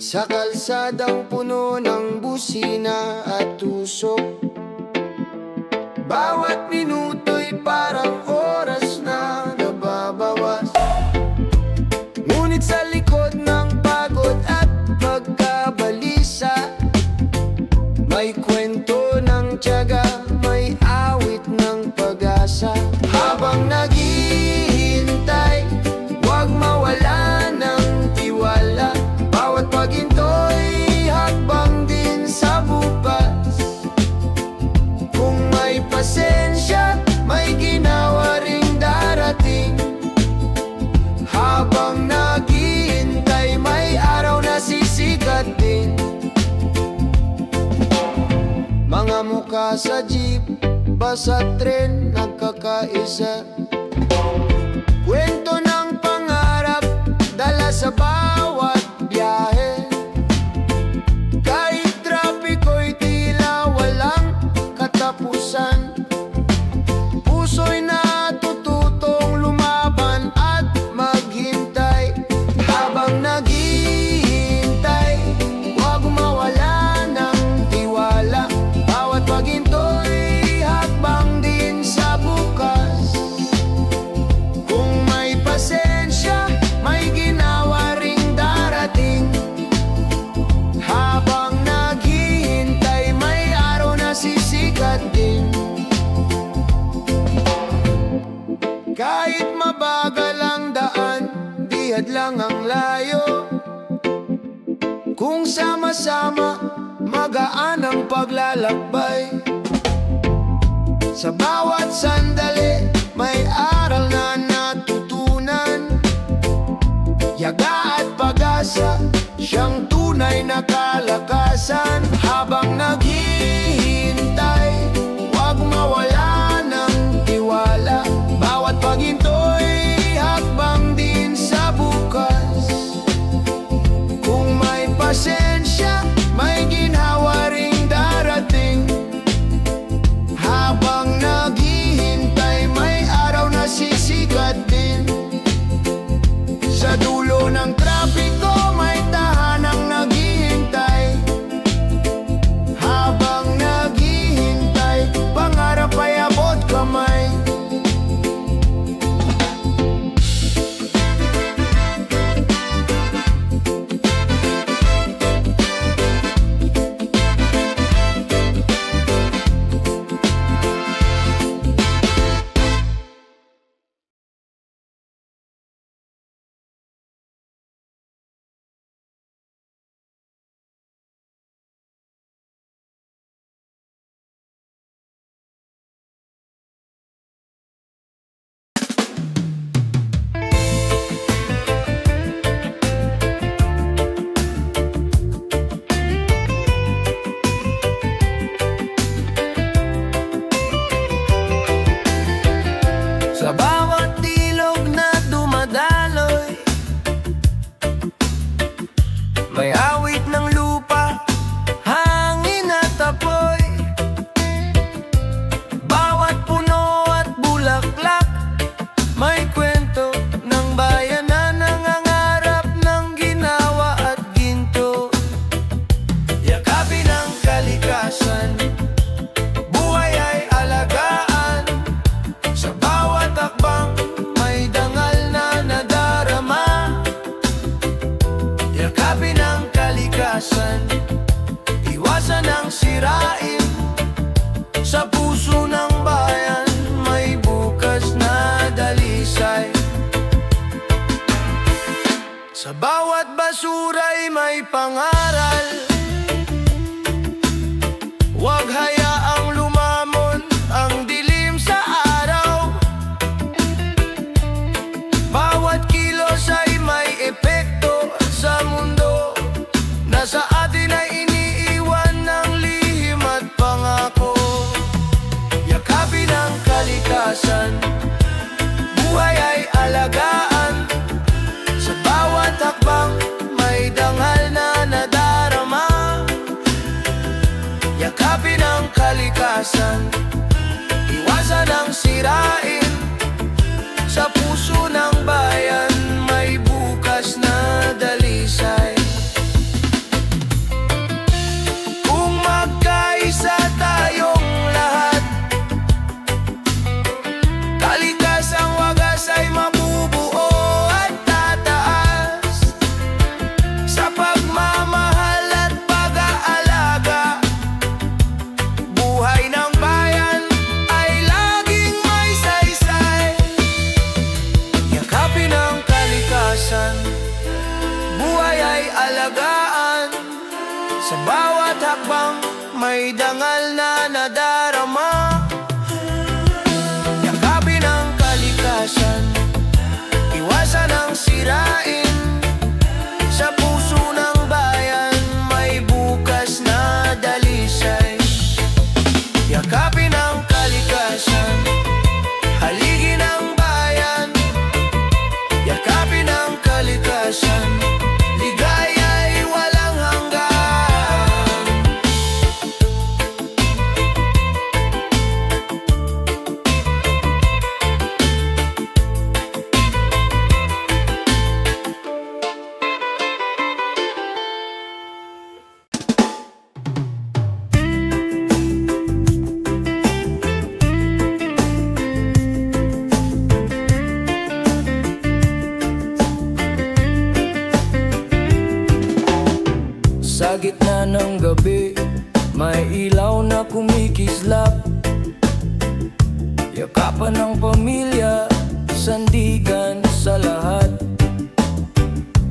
Sa kalsadang puno ng busina at tusok, bawat minuto'y parang oras na nababawas. Ngunit sa likod ng pagod at pagkabalisa, may kwento ng tiyaga, may awit ng pag-asa. Habang naghihintay, huwag mawala ng tiwala. Bawat paghinto'y hakbang din sa bukas. Kung may pasensya, may ginawa ring darating. Habang naghihintay, may araw na sisikat din. Mga mukha sa jeep, bus at tren, nagkakaisa. Kwento ng pangarap, dala sa bawat biyahe. Kahit trapiko'y tila walang katapusan, puso'y natututong lumaban at maghintay. Habang naghihintay, huwag mawala ng tiwala. Bawat paghinto'y hakbang din sa bukas. Kung may pasensya, may ginawa ring darating. Habang naghihintay, may araw na sisikat din. Kahit mabagal ang daan, di hadlang ang layo. Kung sama-sama, magaan ang paglalakbay. Sa bawat sandali, may aral na natutunan. Yaga at pag-asa, siyang tunay na kalakasan. Habang naghihintay, huwag mawala ng tiwala. Bawat paghinto'y hakbang din sa bukas. Kung may pasensya, may ginhawa ring darating. Habang naghihintay, may araw na sisikat din. Sa dulo ng trapiko, may tahanang naghihintay. Habang Sa puso ng bayan may bukas na dalisay. Sa bawat basura'y may pangaral. Huwag hayaang lumamon ang dilim sa araw. Bawat kilos ay may epekto sa mundo. Nasa atin ay iniiwan ng lihim at pangako. Yakapin ang kalikasan, buhay ay alagaan. Sa bawat hakbang may dangal na nadarama. Yakapin ang kalikasan, iwasan ang sirain. Sa puso ng bayan may bukas na dalisay. Kung magkaisa tayong lahat, kalikasang wagas ay mabubuo at tataas. Sa pagmamahal at pag-aalaga, buhay ng bayan ay laging may saysay. Yakapin ang kalikasan, buhay ay alagaan. Sa bawat hakbang may dangal na nadarama. Yakapin ang kalikasan, iwasan ang sirain. Sa puso ng bayan may bukas na dalisay. Yakapin ang kalikasan, haligin ang bayan. Yakapin ang kalikasan, ligaya'y walang hanggan. Sa gitna ng gabi, may ilaw na kumikislap. Yakapan ng pamilya, sandigan sa lahat.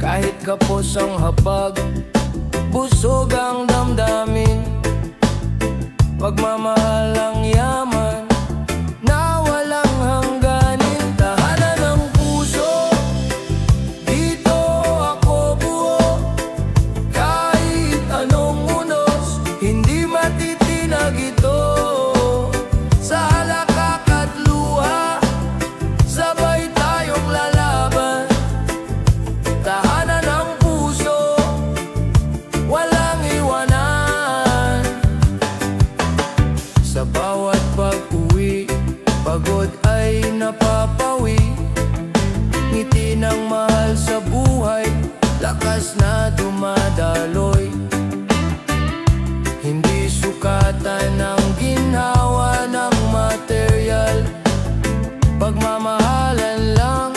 Kahit kapos ang hapag, busog ang damdamin. Pagmamahal ang yaman na walang hangganin. Tahanan ng puso, dito ako buo. Kahit anong unos, hindi matitinag ito. Sa halakak at luha, sabay tayong lalaban. Tahanan ng puso, walang iwanan. Sa bawat pag-uwi, pagod ay napapawi. Ngiti ng mahal sa buhay, lakas na dumadaloy. Hindi sukatan ang ginhawa ng material. Pagmamahalan lang,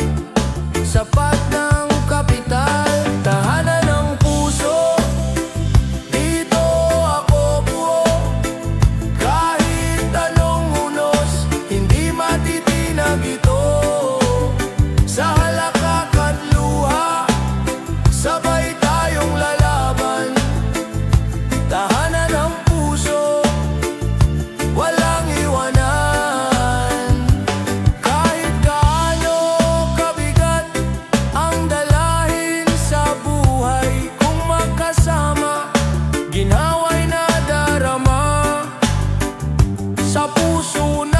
sapat ng kapital. Tahanan ng puso, dito ako buo. Kahit anong unos, hindi matitinag ito. Sa halakak at luha, sabay tayong lalaban. Tahanan ng puso, walang iwanan. Kahit gaano kabigat ang dalahin sa buhay, kung magkasama, ginhawa'y nadarama. Sa puso na